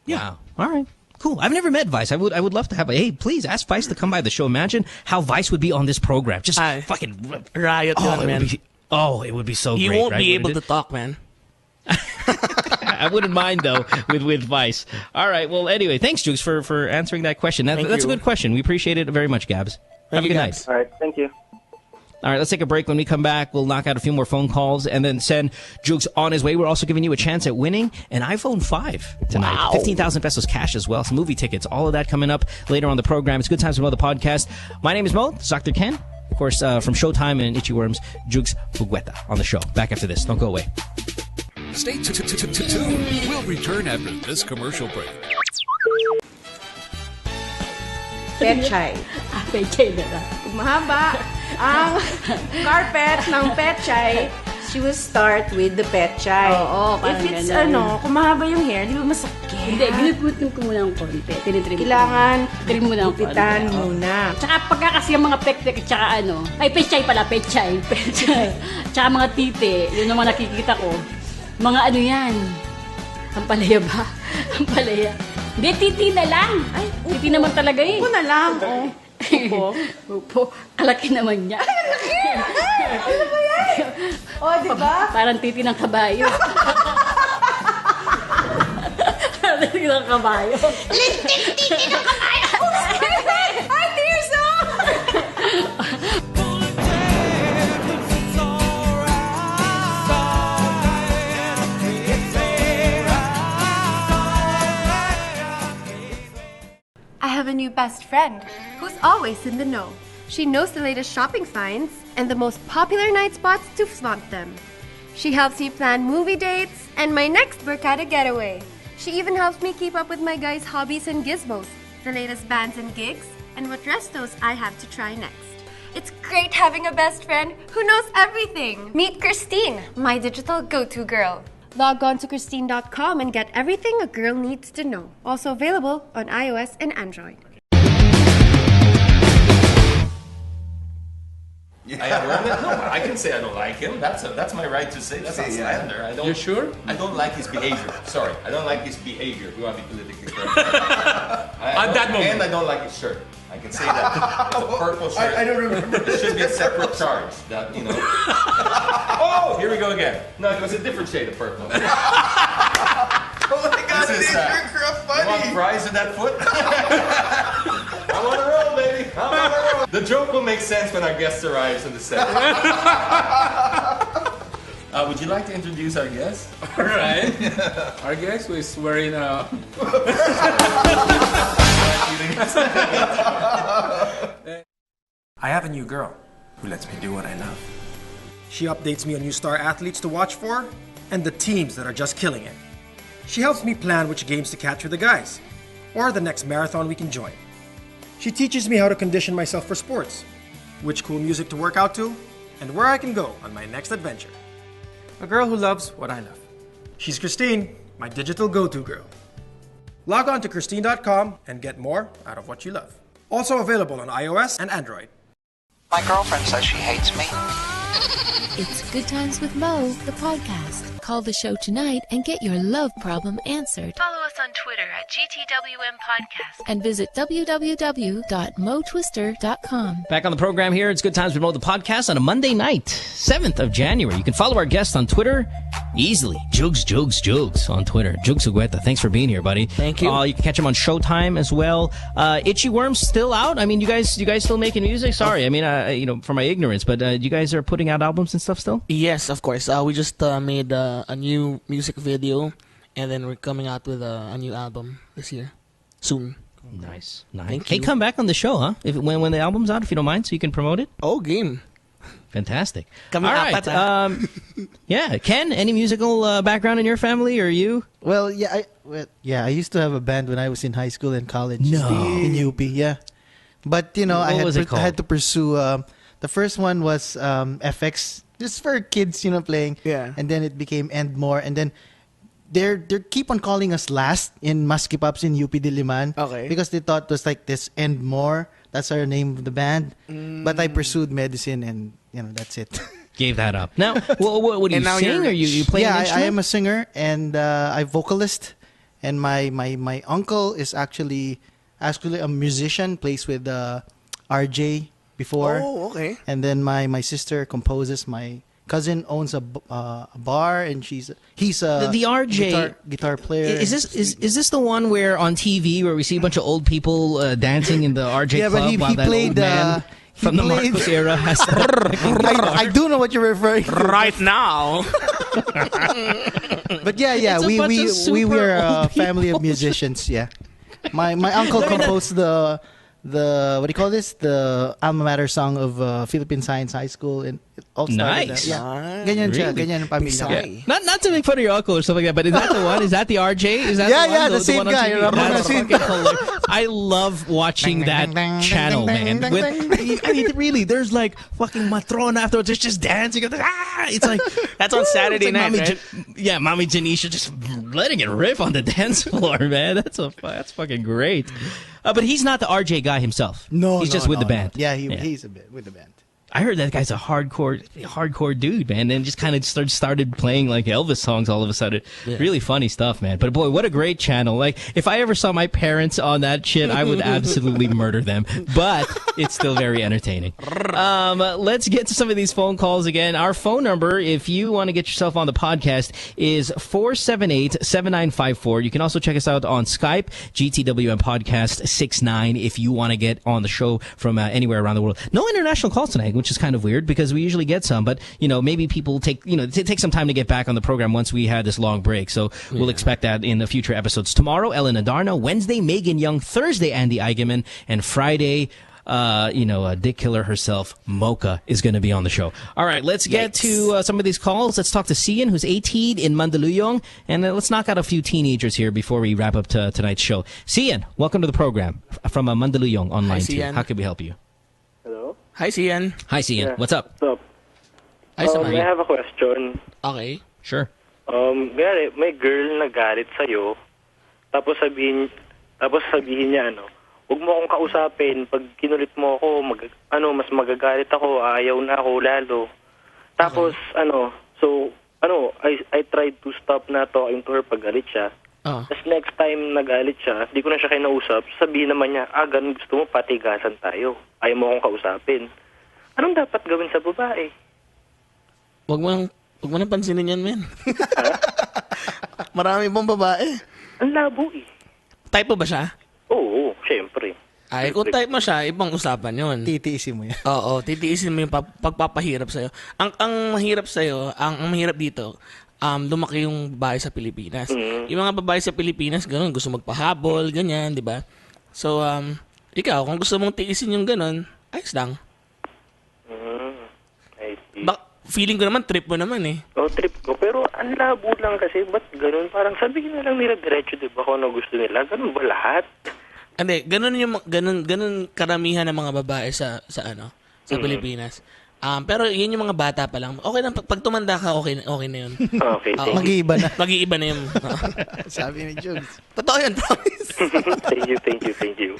Wow. All right. Cool. I've never met Vice. I would love to have. Hey, please ask Vice to come by the show. Imagine how Vice would be on this program. Just fucking riot, man. It would be so great. You won't be able to talk, man. I wouldn't mind though with Vice. All right. Well, anyway, thanks, Jugs, for answering that question. That's a good question. We appreciate it very much, Gabs. Have a good night. All right. Thank you. All right, let's take a break. When we come back, we'll knock out a few more phone calls and then send Jugs on his way. We're also giving you a chance at winning an iPhone 5 tonight. Wow. 15,000 pesos cash as well. Some movie tickets. All of that coming up later on the program. It's Good Times with Mo, the podcast. My name is Mo. This is Dr. Ken. Of course, from Showtime and Itchyworms, Jugs Jugueta on the show. Back after this. Don't go away. Stay tuned. We'll return after this commercial break. Petchay. Petchay na lang. Pag mahaba ang carpet ng petchay, she will start with the petchay. Oo, parang if it's ganun. kung mahaba yung hair, di ba masakit? Hindi, ginugutin ko muna ng konti. Tinitrim Kailangan trim muna ng gupitan konti. muna. Tsaka pagka kasi yung mga pek-pek, tsaka petchay pala, petchay. Tsaka mga tite, yun ang mga nakikita ko. Mga yan, ang palaya ba? Ang palaya. Hindi, titi na lang. Ay, titi naman talaga eh. Upo na lang. Upo. Kalaki naman niya. Ano ba yan? Diba? Parang titi ng kabayo. Parang titi ng kabayo. Titi ng kabayo! Ay, Tirso! I have a new best friend who's always in the know. She knows the latest shopping finds and the most popular night spots to flaunt them. She helps me plan movie dates and my next Burkada getaway. She even helps me keep up with my guys' hobbies and gizmos, the latest bands and gigs, and what restos I have to try next. It's great having a best friend who knows everything. Meet Christine, my digital go-to girl. Log on to Christine.com and get everything a girl needs to know. Also available on iOS and Android. I can say I don't like him. That's my right to say. That's not slander. You sure? I don't like his behavior. Sorry, I don't like his behavior. We want to be politically correct. At that moment. And I don't like his shirt. I can say that. It's a purple shirt. I don't remember. It should be a separate charge. That Oh, here we go again. No, it was a different shade of purple. Oh my God, you're funny. You want fries in that foot? I'm on a roll, baby. I'm on a roll. The joke will make sense when our guest arrives in the set. Would you like to introduce our guest? All right. Our guest is wearing a... I have a new girl who lets me do what I love. She updates me on new star athletes to watch for and the teams that are just killing it. She helps me plan which games to catch with the guys or the next marathon we can join. She teaches me how to condition myself for sports, which cool music to work out to, and where I can go on my next adventure. A girl who loves what I love. She's Christine, my digital go-to girl. Log on to Christine.com and get more out of what you love. Also available on iOS and Android. My girlfriend says she hates me. It's Good Times with Mo, the podcast. call the show tonight and get your love problem answered. Follow us on Twitter at GTWM Podcast. And visit www.motwister.com. Back on the program here, it's Good Times with Mo, the podcast on a Monday night, 7th of January. You can follow our guest on Twitter easily. Jugs on Twitter. Jugs Jugueta. Thanks for being here, buddy. Thank you. You can catch him on Showtime as well. Itchyworms still out? I mean, you guys still making music? Sorry, I mean, for my ignorance, but you guys are putting out albums and stuff still? Yes, of course. We just made a new music video, and then we're coming out with a new album this year. Soon. Nice. Thank Hey, you. come back on the show, huh? When the album's out, if you don't mind, so you can promote it. Oh, game. Fantastic. Kami All right. apat, Yeah, Ken, any musical background in your family, or you? Well, I used to have a band when I was in high school and college. No. In UP, yeah. But, you know, What was it I had called? to pursue, the first one was FX, just for kids, you know, playing. Yeah. And then it became And More. And then they keep on calling us Last in Maski Pops in UP Diliman. Okay. Because they thought it was like this And More. That's our name of the band. But I pursued medicine and, you know, that's it. Gave that up. Now, what do you sing? Or you play an I instrument? am a singer and I'm vocalist. And my uncle is actually a musician, plays with RJ before. Oh, okay. And then my sister composes. My cousin owns a bar, and he's a the RJ guitar player. Is this the one where on TV where we see a bunch of old people dancing in the RJ Yeah, club but he while that played, old man from the played- Marcos era has I do know what you're referring to. Right now. But yeah, It's a we bunch of we super were a old family of people. musicians. Yeah, my uncle composed the what do you call this? The alma mater song of Philippine Science High School, and it all started Nice. there. Yeah, ganyan siya, Really? ganyan ang pamilya. Yeah. Not to make fun of your uncle or stuff like that, but is that the one? Is that the RJ? Is that Yeah, the one? yeah, the same one on guy, TV? Ramon That's Asin. fucking hilarious. I love watching that channel, man. With, I mean, really, there's like fucking matrona afterwards. It's just dancing. It's like That's on Saturday it's like night, Mommy right? yeah, Mommy Janisha just letting it rip on the dance floor, man. That's fucking great. But he's not the RJ guy himself. No, he's just with the band. Yeah, he's a bit with the band. I heard that guy's a hardcore dude, man, and just kind of started playing like Elvis songs all of a sudden. Yeah. Really funny stuff, man. But boy, what a great channel. Like, if I ever saw my parents on that shit, I would absolutely murder them. But it's still very entertaining. Let's get to some of these phone calls again. Our phone number, if you want to get yourself on the podcast, is 478-7954. You can also check us out on Skype, GTWM Podcast 69, if you want to get on the show from anywhere around the world. No international calls tonight, which is kind of weird because we usually get some, but maybe people take some time to get back on the program once we had this long break. So we'll expect that in the future episodes. Tomorrow, Ellen Adarna. Wednesday, Megan Young. Thursday, Andy Eigenman. And Friday, Dick Killer herself, Mocha, is going to be on the show. All right, let's get to some of these calls. Let's talk to Cian, who's 18 in Mandaluyong, and let's knock out a few teenagers here before we wrap up tonight's show. Cian, welcome to the program from Mandaluyong online. Hi, too. Cian. How can we help you? Hello? Hi, Cian. Hi, Cian. Yeah. What's up? What's up? Hi, Samay. I have a question. Okay. Sure. Gari, may girl na galit sa'yo, tapos sabihin niya, huwag mo akong kausapin. Pag kinulit mo ako, mas magagalit ako, ayaw na ako lalo. Tapos, I tried to stop na talking to her pag galit siya. Tapos next time nagalit siya, di ko na siya kinausap, sabihin naman niya, ganun gusto mo, patigasan tayo. Ayaw mo akong kausapin. Anong dapat gawin sa babae? Huwag mo nang pansinin yan, men. Marami pong babae. Ang labo eh. Type mo ba siya? Oo, syempre. Ay, kung type mo siya, ibang usapan yun. Titiisin mo yan. Oo, titiisin mo yung pagpapahirap sa'yo. Ang mahirap sa'yo, ang mahirap dito, lumaki yung babae sa Pilipinas. Yung mga babae sa Pilipinas, gano'n, gusto magpahabol, ganyan, di ba? So, ikaw, kung gusto mong tiisin yung gano'n, ayos lang. I see. Feeling ko naman, trip mo naman eh. Oo, trip ko. Pero ang labo lang kasi, ba't gano'n? Parang sabihin na lang nila diretso, di ba, kung ano gusto nila. Gano'n ba lahat? Hindi, ganun karamihan ng mga babae sa Pilipinas. Pero yun yung mga bata pa lang. Okay na, pag tumanda ka, okay na yun. Okay. Mag-iiba na. Mag-iiba na yun. Sabi ni Jugs. Totoo yun, promise. Thank you.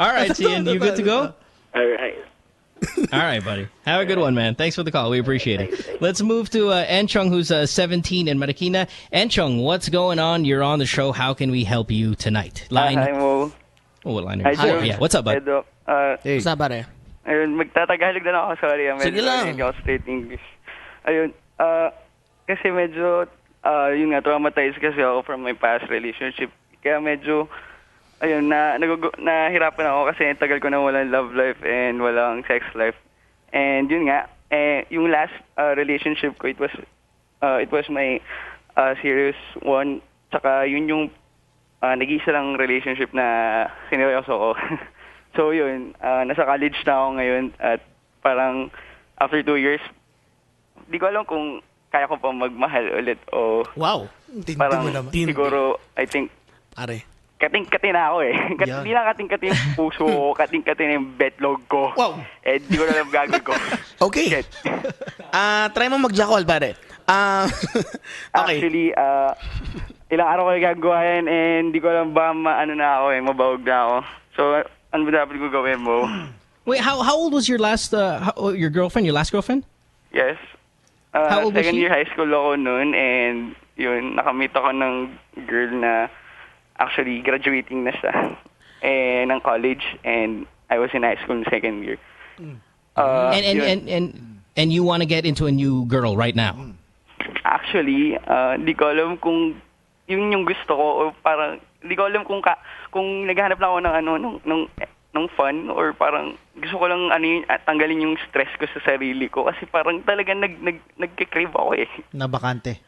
All right, Cian, you good to go? All right. All right, buddy. Have a good one, man. Thanks for the call. We appreciate it. Let's move to Enchong, who's 17 in Marikina. Enchong, what's going on? You're on the show. How can we help you tonight? Line. Hi, Mo. Oh, what line are you? Hi, yeah. What's up, bud? Edo, Hey. What's up, pare? Ayun, magtatagalog din ako. Sorry, Sige lang. Hindi ako straight English. Ayun, kasi medyo, yun nga, traumatized kasi ako from my past relationship. Kaya medyo, ayun, nahirapan ako kasi tagal ko na walang love life and walang sex life. And yun nga, yung last relationship ko, it was my serious one. Tsaka yun yung nag-iisa lang relationship na sineryoso ko. So yun, nasa college na ako ngayon at parang after 2 years, di ko alam kung kaya ko pa magmahal ulit o... Wow! Parang siguro, I think... Pare. Kating-kati na ako eh. Hindi lang kating-kati yung puso ko, kating-kati na yung betlog ko. Wow! Eh, di ko na alam gagawin ko. Okay. Try mo mag-jackal, pare. Okay. Actually, ilang araw ko gagawa yan and di ko alam ba mabawag na ako. So, ano ba dapat ko gawin mo? Wait, how old was your last, your girlfriend, your last girlfriend? Yes. How old was second she? year high school ako noon and yun, nakamit ako ng girl na actually graduating na siya ng college and I was in high school in second year. And you want to get into a new girl right now? Actually, di ko alam kung yun yung gusto ko o parang di ko alam kung naghahanap lang ako ng ng fun or parang gusto ko lang tanggalin yung stress ko sa sarili ko kasi parang talagang nagke-crave ako eh. Nabakante.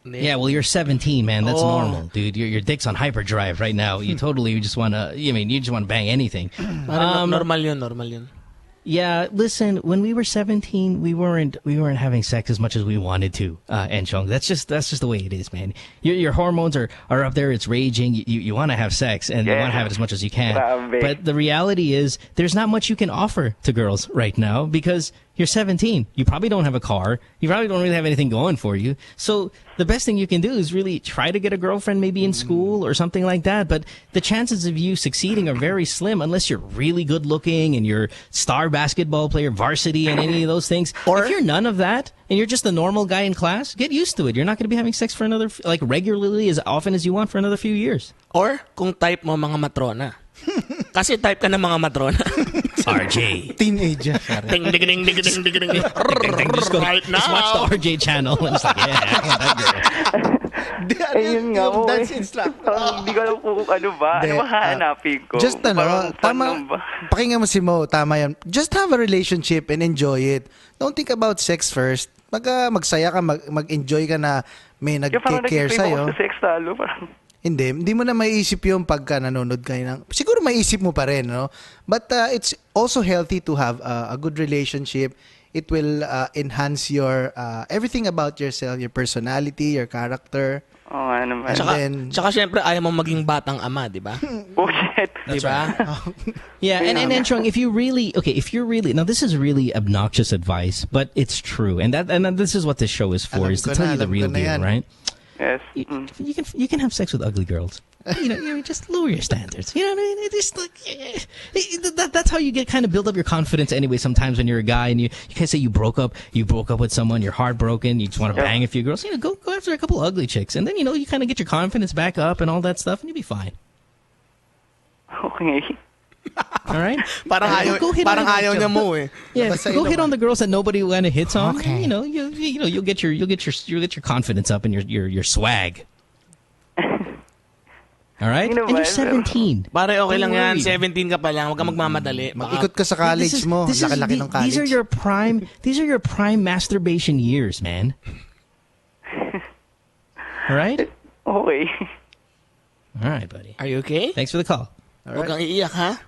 Yeah, well, you're 17, man. That's normal, dude. Your dick's on hyperdrive right now. You just want to, you just want to bang anything. Normal yun. Yeah, listen, when we were 17, we weren't having sex as much as we wanted to, Enchong. That's just the way it is, man. Your hormones are up there, it's raging. You want to have sex and you want to have it as much as you can. But the reality is there's not much you can offer to girls right now because you're 17. You probably don't have a car. You probably don't really have anything going for you. So the best thing you can do is really try to get a girlfriend maybe in school or something like that. But the chances of you succeeding are very slim unless you're really good looking and you're star basketball player, varsity, and any of those things. Or if you're none of that and you're just a normal guy in class, get used to it. You're not going to be having sex for another, regularly as often as you want for another few years. Or kung type mo mga matrona. Kasi type ka ng mga matrona. RJ. Teenager. Ding, ding, ding, ding, ding, ding, ding. Right now. Just watch the RJ channel and it's like, yeah, I want that girl. Yun nga mo dance instructor. Hindi ko alam kung ano ba hahanapin ko. Just tama, pakinggan mo si Mo, tama yan. Just have a relationship and enjoy it. Don't think about sex first. Magsaya ka, mag-enjoy ka na may nag-care sa'yo. Parang sex talo. Hindi mo na maiisip yung pagka nanonood kayo ng... Siguro maiisip mo pa rin, no? But it's also healthy to have a good relationship. It will enhance your everything about yourself, your personality, your character. Oh, ano man. Tsaka syempre ayaw mo maging batang ama, di ba? Oh, shit. Di ba? Yeah, and Enchong, if you're really, now this is really obnoxious advice, but it's true. And this is what this show is for, is to tell you the real deal, right? Yes. You can have sex with ugly girls. You just lower your standards. You know what I mean? It's just like that's how you get kind of build up your confidence anyway. Sometimes when you're a guy and you can't say you broke up with someone, you're heartbroken, you just want to bang a few girls. Go after a couple ugly chicks, and then you kind of get your confidence back up and all that stuff, and you'll be fine. Okay. All right. Parang ayaw niya mo eh. Yeah, go hit on the girls that nobody kind of hits on. Okay. You'll get your confidence up and your swag. All right? And you're 17. Pare, okay lang yan. 17 ka pa lang. Huwag ka magmamadali. Mag-ikot ka sa college mo. Laki-laki ng college. These are your prime masturbation years, man. All right? Okay. All right, buddy. Are you okay? Thanks for the call. Huwag kang iiyak, ha?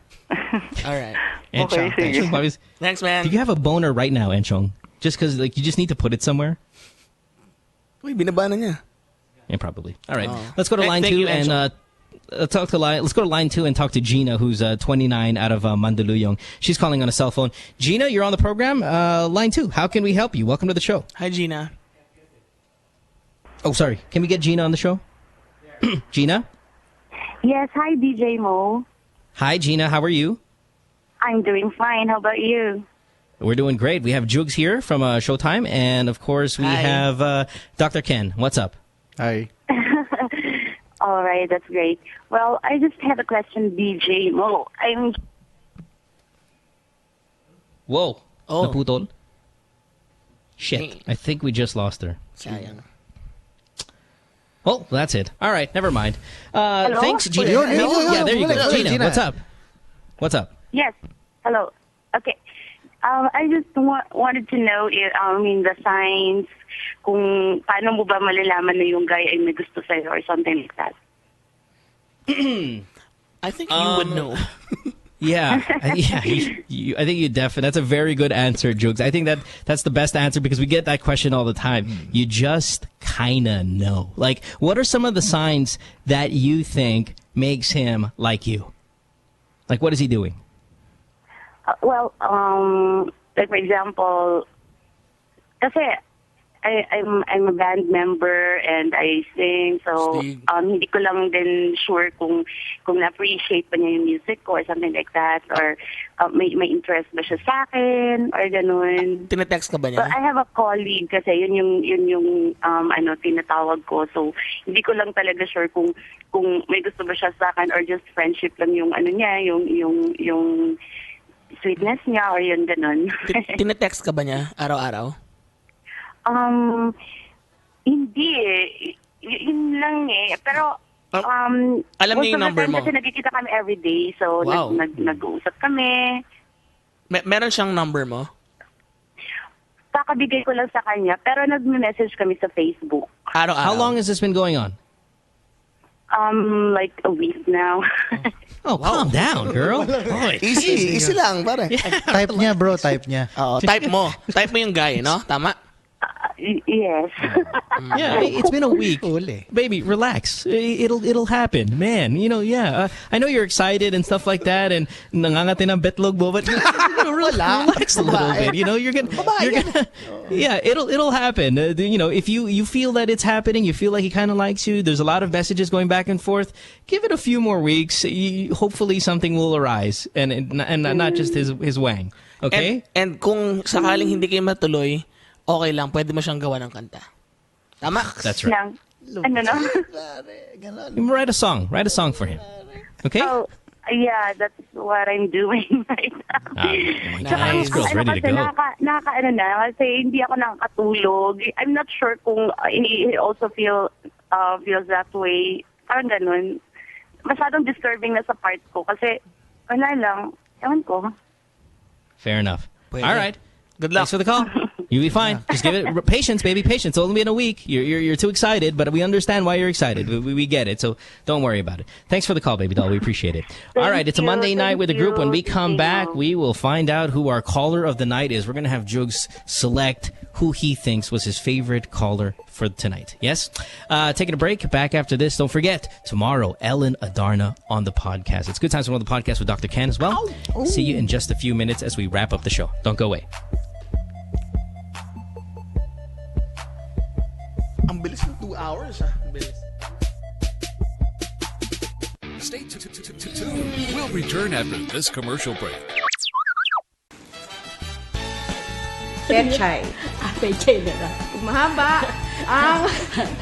All right. Okay, sige. Thanks, man. Do you have a boner right now, Enchong? Just because you just need to put it somewhere? Uy, binaba na niya. Yeah, probably. All right. Let's go to line 2 and let's go to line 2 and talk to Gina, who's 29 out of Mandaluyong. She's calling on a cell phone. Gina, you're on the program. Line 2. How can we help you? Welcome to the show. Hi, Gina. Oh, sorry. Can we get Gina on the show? Gina? Yes, hi, DJ Mo. Hi, Gina. How are you? I'm doing fine. How about you? We're doing great. We have Jugs here from Showtime, and of course we have Dr. Ken. What's up? Hi. All right, that's great. Well, I just have a question, DJ Mo. Whoa. Naputol? Shit. I think we just lost her. Sayang. Oh, that's it. All right, never mind. Hello? Thanks, Gina. Yeah, there you go. Gina, what's up? What's up? Yes. Hello. Okay. I just wanted to know, the signs, kung paano mo ba malalaman na yung guy ay may gusto sa'yo or something like that. I think you would know. Yeah, I think you definitely. That's a very good answer, Jugs. I think that's the best answer because we get that question all the time. You just kind of know. Like, what are some of the signs that you think makes him like you? Like, what is he doing? Like for example, kasi I'm a band member and I sing, so hindi ko lang din sure kung na-appreciate pa niya yung music ko or something like that, or may interest ba siya sa akin or ganun. Tinetext ka ba niya? So I have a colleague kasi yun yung tinatawag ko, so hindi ko lang talaga sure kung may gusto ba siya sa akin or just friendship lang yung niya, yung sweetness niya or yun ganun. Tinetext ka ba niya araw-araw? Hindi eh. Yun lang eh. Pero, alam niyo yung number mo? Kasi nagkikita kami everyday. So, wow. nag-uusap kami. Meron siyang number mo? Kakabigay ko lang sa kanya. Pero nag-message kami sa Facebook. Araw-araw? How long has this been going on? Like a week now. Oh, wow. Calm down, girl. Easy lang, pare. Type niya, bro. Type niya. Type mo. Type mo yung guy, no? Tama? Yes. Yeah, it's been a week. Baby, relax. It'll happen, man. I know you're excited and stuff like that, and nangangati ng betlog mo, but relax a little bit. You're gonna. Yeah, it'll happen. If you feel that it's happening, you feel like he kind of likes you. There's a lot of messages going back and forth. Give it a few more weeks. Hopefully, something will arise, and not just his wang. Okay. And kung sakaling hindi kayo matuloy, okay lang, pwede mo siyang gawa ng kanta. Tama? That's right. Write a song for him. Okay? Oh, yeah, that's what I'm doing right now. Nice. Girl's ready to go. Kasi hindi ako nakakatulog. I'm not sure kung he also feels that way. Parang ganun. Masyadong disturbing na sa part ko kasi wala lang. Ewan ko. Fair enough. Pwede. All right. Good luck. Thanks for the call. You'll be fine. Just give it patience, baby. Patience. It's only been a week. You're too excited, but we understand why you're excited. We get it, so don't worry about it. Thanks for the call, baby doll. We appreciate it. All right, it's a Monday night with the group. When we come back, we will find out who our caller of the night is. We're going to have Jugs select who he thinks was his favorite caller for tonight. Yes? Taking a break. Back after this. Don't forget, tomorrow, Ellen Adarna on the podcast. It's Good Times on the podcast with Dr. Ken as well. See you in just a few minutes as we wrap up the show. Don't go away. Ang bilis ng 2 hours, ah. Ang bilis. Stay tuned. We'll return after this commercial break. Petchay. Petchay na lang. Pag mahaba ang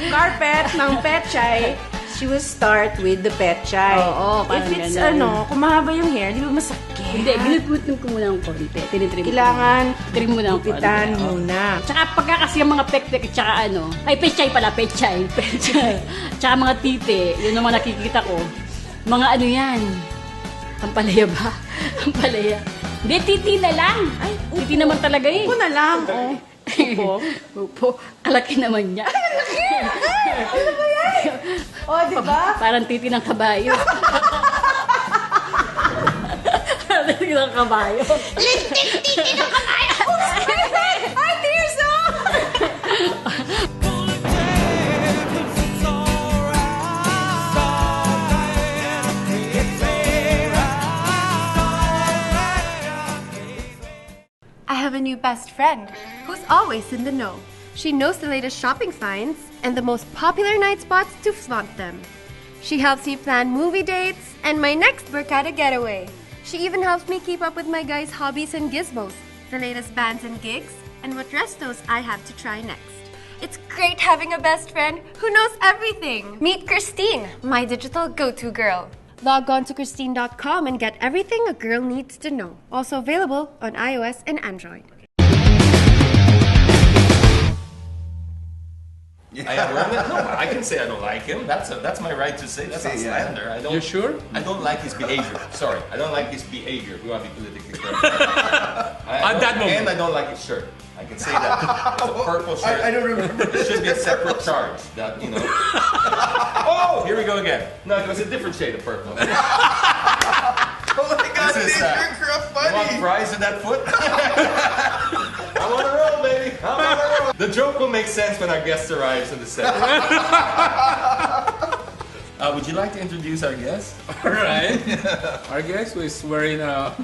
carpet ng petchay, she will start with the petchay. Oo, parang if it's ganun. kung mahaba yung hair, di ba masakit? Hindi, ginuputin ko muna ng konti. Tinitrim ko. Kailangan trim mo na ng konti. gupitan muna. Tsaka pagka kasi yung mga pek-pek, tsaka petchay pala, petchay. Tsaka mga tite, yun ang mga nakikita ko. Mga yan, ampalaya ba? Ampalaya. Hindi, titi na lang. Ay, titi naman talaga eh. Upo na lang, oh. Upo. Kalaki naman niya. Ano ba yan? Oh, di ba? Parang titi ng kabayo. Parang titi ng kabayo. Titi ng kabayo! Ay, Tirso! I have a new best friend who's always in the know. She knows the latest shopping finds and the most popular night spots to flaunt them. She helps me plan movie dates and my next Burkada getaway. She even helps me keep up with my guys' hobbies and gizmos. the latest bands and gigs, and what restos I have to try next. It's great having a best friend who knows everything. Meet Christine, my digital go-to girl. Log on to Christine.com and get everything a girl needs to know. Also available on iOS and Android. No, I can say I don't like him. That's my right to say. That's not slander. I don't. You sure? I don't like his behavior. Sorry, I don't like his behavior. We want to be politically correct. At that moment. And I don't like his shirt. I can say that. It's a purple shirt. I don't remember. It should be a separate charge. That Oh, here we go again. No, it was a different shade of purple. Oh my God, you're funny. You want fries in that foot? I'm on a roll, baby. I'm on a roll. The joke will make sense when our guest arrives in the set. Would you like to introduce our guest? All right. Our guest is wearing a...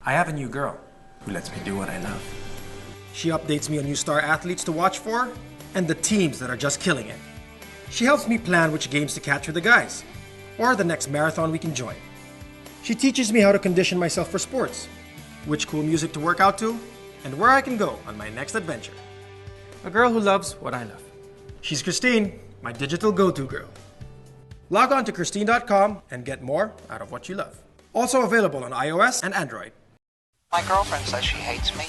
I have a new girl who lets me do what I love. She updates me on new star athletes to watch for and the teams that are just killing it. She helps me plan which games to catch with the guys or the next marathon we can join. She teaches me how to condition myself for sports, which cool music to work out to, and where I can go on my next adventure. A girl who loves what I love. She's Christine, my digital go-to girl. Log on to Christine.com and get more out of what you love. Also available on iOS and Android. My girlfriend says she hates me.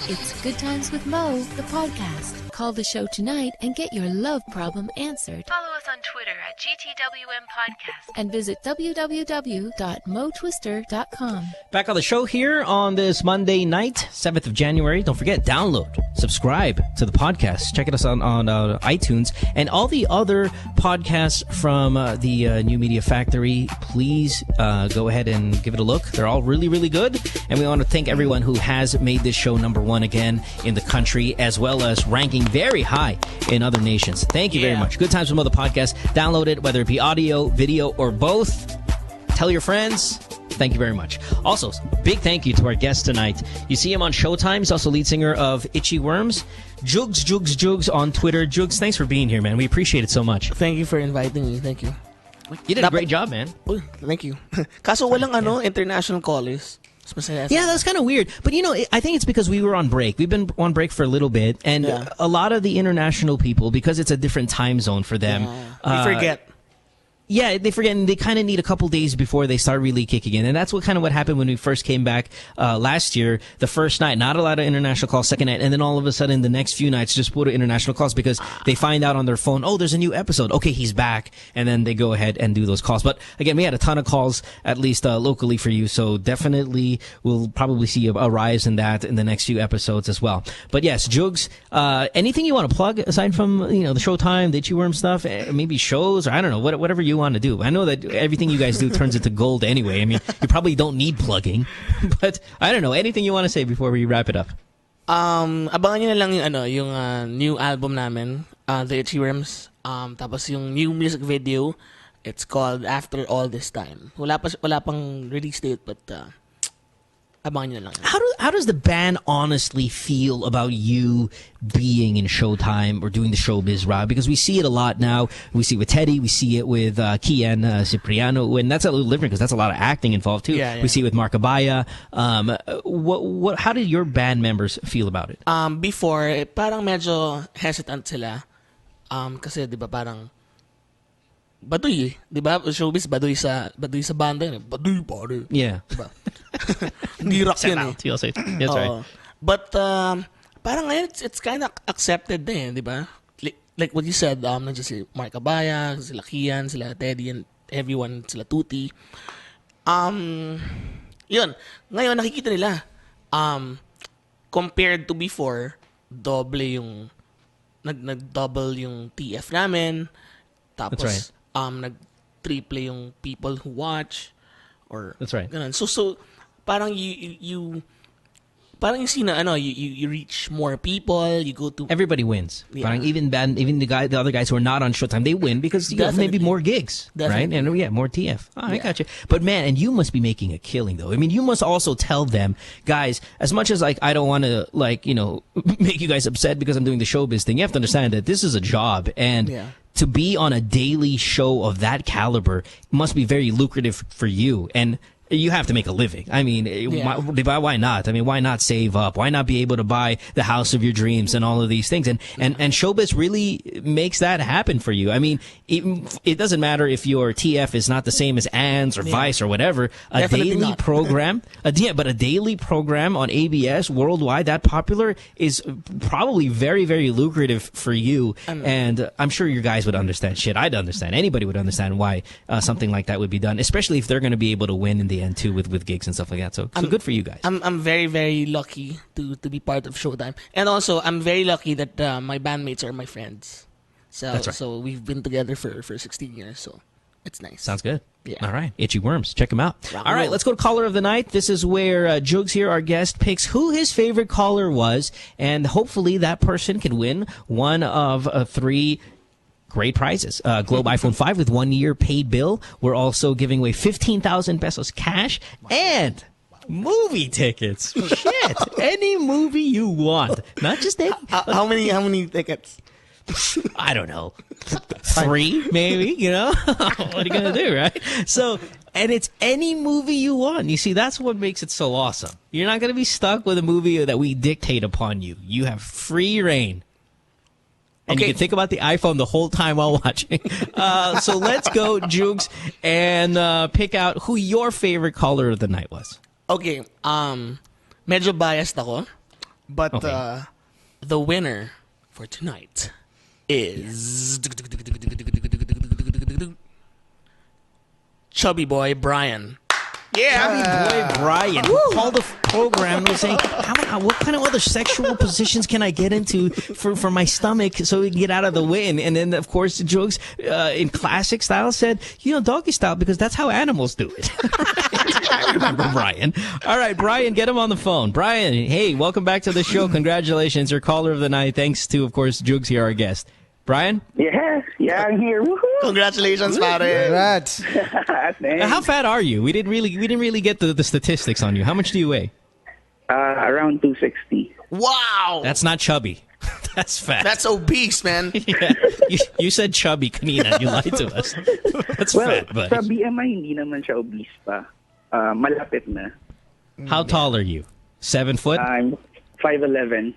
It's Good Times with Mo, the podcast. Call the show tonight and get your love problem answered. Follow us on Twitter at GTWM Podcast. And visit www.motwister.com. Back on the show here on this Monday night, 7th of January. Don't forget, download, subscribe to the podcast. Check us out on iTunes and all the other podcasts from the New Media Factory. Please go ahead and give it a look. They're all really, really good. And we want to thank everyone who has made this show #1 again in the country, as well as ranking very high in other nations. Thank you very much. Good Times with Mo, the podcast. Download it, whether it be audio, video, or both. Tell your friends. Thank you very much. Also, big thank you to our guest tonight. You see him on Showtime. He's also lead singer of Itchyworms. Jugs on Twitter. Jugs, thanks for being here, man. We appreciate it so much. Thank you for inviting me. Thank you. You did a great job, man. Oh, thank you. Kaso walang international callers. Yeah, that's kind of weird. But, you know, I think it's because we were on break. We've been on break for a little bit. And a lot of the international people, because it's a different time zone for them. We forget. Yeah, they forget, and they kind of need a couple days before they start really kicking in. And that's what happened when we first came back last year. The first night, not a lot of international calls. Second night, and then all of a sudden, the next few nights, just put international calls because they find out on their phone, oh, there's a new episode. Okay, he's back. And then they go ahead and do those calls. But again, we had a ton of calls, at least locally for you. So definitely we'll probably see a rise in that in the next few episodes as well. But yes, Jugs, anything you want to plug aside from, the Showtime, the Itchyworm stuff, maybe shows, or I don't know, whatever you want to do. I know that everything you guys do turns into gold anyway. I mean, you probably don't need plugging, but I don't know, anything you want to say before we wrap it up? Abangan nyo na lang yung new album namin, The Itchyworms. Tapos yung new music video, it's called After All This Time. Wala pang release date, but abangan nyo na lang. How does the band honestly feel about you being in Showtime or doing the Showbiz, Rob? Because we see it a lot now. We see it with Teddy. We see it with Kian Cipriano. And that's a little different because that's a lot of acting involved, too. Yeah. We see it with Mark Abaya. How did your band members feel about it? Before, parang medyo hesitant sila. Kasi, di ba, parang baduy, di ba? Showbiz, baduy sa banda yun. Baduy, pare. Yeah. Diba? Hindi rock yun eh. You'll say. That's right. But, parang ngayon, it's kind of accepted din, di ba? Like what you said, nandiyan si Mark Abaya, sila Kian, sila Teddy, and everyone, sila Tuti. Yun. Ngayon, nakikita nila, compared to before, nag-double yung TF namin. Tapos, that's right. Nag-triple yung people who watch. Or, that's right. Ganun. So, parang you reach more people, you go to... Everybody wins. Yeah. Parang even the other guys who are not on Showtime, they win because you have maybe more gigs, Definitely. right? And more TF. Oh, I got you. But man, and you must be making a killing though. I mean, you must also tell them, guys, as much as I don't want to make you guys upset because I'm doing the Showbiz thing, you have to understand that this is a job and to be on a daily show of that caliber must be very lucrative for you. And you have to make a living. I mean, why not? I mean, why not save up? Why not be able to buy the house of your dreams and all of these things? And Showbiz really makes that happen for you. I mean, it doesn't matter if your TF is not the same as Ann's or Vice or whatever. A daily program, but a daily program on ABS worldwide that popular is probably very, very lucrative for you. And I'm sure your guys would understand. Shit, I'd understand. Anybody would understand why something like that would be done, especially if they're going to be able to win in the end too with gigs and stuff like that. So good for you guys. I'm very, very lucky to be part of Showtime, and also I'm very lucky that my bandmates are my friends. So That's right. So we've been together for 16 years. So it's nice. Sounds good. Yeah. All right. Itchyworms. Check them out. Rock All right. roll. Let's go to caller of the night. This is where Jugs here, our guest, picks who his favorite caller was, and hopefully that person can win one of 3 great prizes. Globe iPhone 5 with 1 year paid bill. We're also giving away 15,000 pesos cash and movie tickets. Shit. Any movie you want. Not just any. How many tickets? I don't know. 3, maybe, you know? What are you going to do, right? So, and it's any movie you want. You see, that's what makes it so awesome. You're not going to be stuck with a movie that we dictate upon you. You have free reign. And you can think about the iPhone the whole time while watching. So let's go, Jugs, and pick out who your favorite caller of the night was. Okay. Medyo biased ako, but the winner for tonight is Chubby Boy Brian. Yeah, boy Brian, who called the program and was saying, what kind of other sexual positions can I get into for my stomach so we can get out of the way? And then, of course, the Jugs, in classic style, said, doggy style, because that's how animals do it. I remember Brian. All right, Brian, get him on the phone. Brian, hey, welcome back to the show. Congratulations. Your caller of the night. Thanks to, of course, Jugs here, our guest. Brian? Yeah, I'm here. Woohoo! Congratulations, pare. Congrats. How fat are you? We didn't really get the statistics on you. How much do you weigh? Around 260. Wow! That's not chubby. That's fat. That's obese, man. Yeah. You said chubby kanina. You lied to us. That's fat, buddy. Sa BMI, hindi naman siya obese pa. Malapit na. How tall are you? 7 foot? I'm 5'11".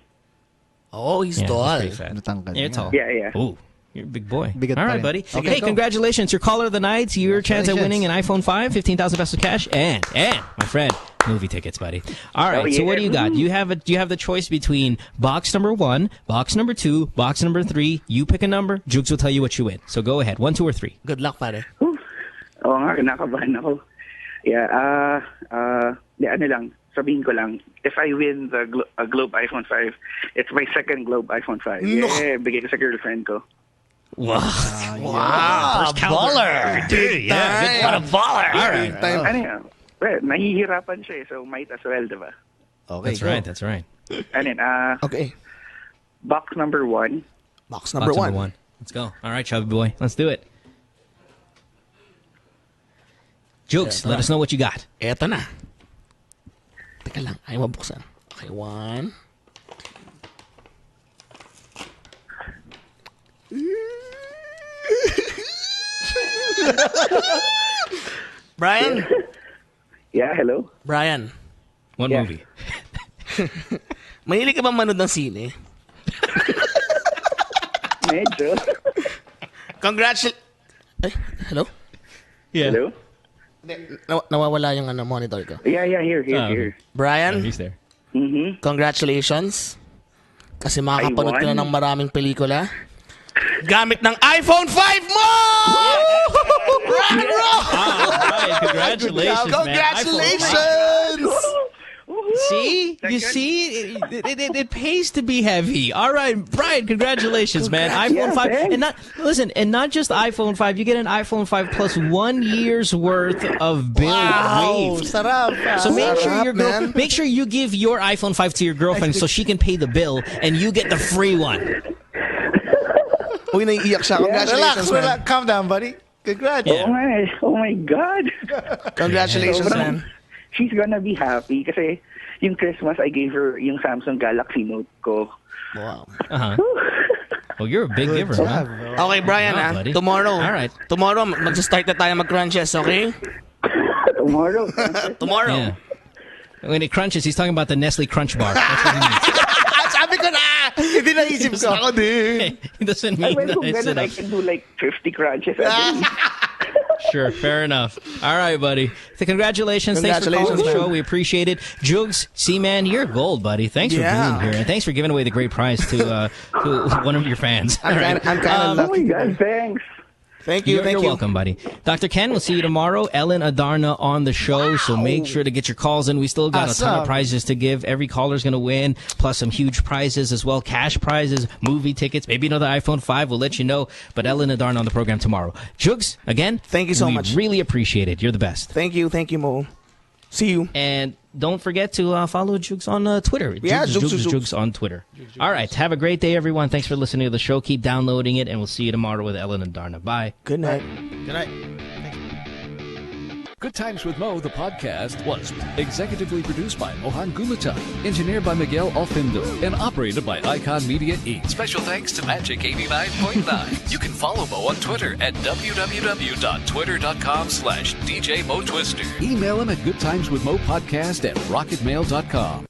Oh, he's tall. You're tall. Yeah. Ooh, you're a big boy. Bigat All pa right, rin. buddy. Okay, Hey, go. congratulations. Your caller of the night. Your chance at winning an iPhone 5, 15,000 pesos cash, and my friend, movie tickets, buddy. All right, so what do you got? You have the choice between box number 1, box number 2, box number 3. You pick a number. Jugs will tell you what you win. So go ahead. 1, 2, or 3. Good luck, pare. Oo nga, kinakabahan ako. Yeah, ano lang, sabihin ko lang, if I win the Globe iPhone 5, it's my second Globe iPhone 5. Yeah, bigay ko sa girlfriend ko. Wow. Wow. Baller. Dude, yeah. What a baller. All right. Ano yan? Well, nahihirapan siya so might as well, diba? Okay, That's right. Ano yan? Okay. Box number 1. Box number 1. Let's go. All right, chubby boy. Let's do it. Jugs, let us know what you got. Eto na. Teka lang, ayaw mabuksan. Okay, 1. Brian? Yeah, hello? Brian. What movie? Mahilig ka bang manood ng sine? Medyo. Hello? Yeah. Hello? Nawawala yung monitor ko. Yeah, here. Brian? He's there. Mm-hmm. Congratulations. Kasi makakapanood ka na ng maraming pelikula. Gamit ng iPhone 5 mo! Rock and roll! Right. Congratulations, Congratulations! See? You see? It pays to be heavy. All right, Brian, congratulations, man. iPhone 5. And not just iPhone 5. You get an iPhone 5 plus 1 year's worth of bill waived. Sarap. So make sure you give your iPhone 5 to your girlfriend so she can pay the bill and you get the free one. Uy, naiiyak siya. Congratulations, man. Relax. Calm down, buddy. Congrats. Yeah. Oh my God. Congratulations, man. She's gonna be happy kasi yung Christmas I gave her yung Samsung Galaxy Note ko. Wow. Oh, you're a big giver, huh? Okay, Brian, buddy. tomorrow. All right. Tomorrow, mag-start na tayo mag-crunches, okay? Tomorrow. Tomorrow. Yeah. When it crunches, he's talking about the Nestle Crunch Bar. That's what he means. Sabi ko na! Hindi naisip ko. Ako din. He doesn't mean that. Kung ganun, I can do like 50 crunches a day. Sure, fair enough. All right, buddy. So congratulations. Thanks for calling the show. We appreciate it. Jugs, Seaman, you're gold, buddy. Thanks for being here. And thanks for giving away the great prize to one of your fans. All right. I'm kind of lucky. Guys, thanks. Thank you. You're welcome, buddy. Dr. Ken, we'll see you tomorrow. Ellen Adarna on the show, so make sure to get your calls in. We still got a ton of prizes to give. Every caller's going to win, plus some huge prizes as well. Cash prizes, movie tickets, maybe another iPhone 5. We'll let you know. But Ellen Adarna on the program tomorrow. Jugs, again, thank you so much. We really appreciate it. You're the best. Thank you, Mo. See you. And don't forget to follow Jugs on Twitter. Yeah, Jugs on Twitter. All right. Have a great day, everyone. Thanks for listening to the show. Keep downloading it, and we'll see you tomorrow with Ellen and Darna. Bye. Good night. Good night. Good Times with Mo, the podcast, was executively produced by Mohan Gulata, engineered by Miguel Alfindo, and operated by Icon Media Inc. Special thanks to Magic 89.9. You can follow Mo on Twitter at www.twitter.com/DJ Mo Twister. Email him at goodtimeswithmopodcast@rocketmail.com.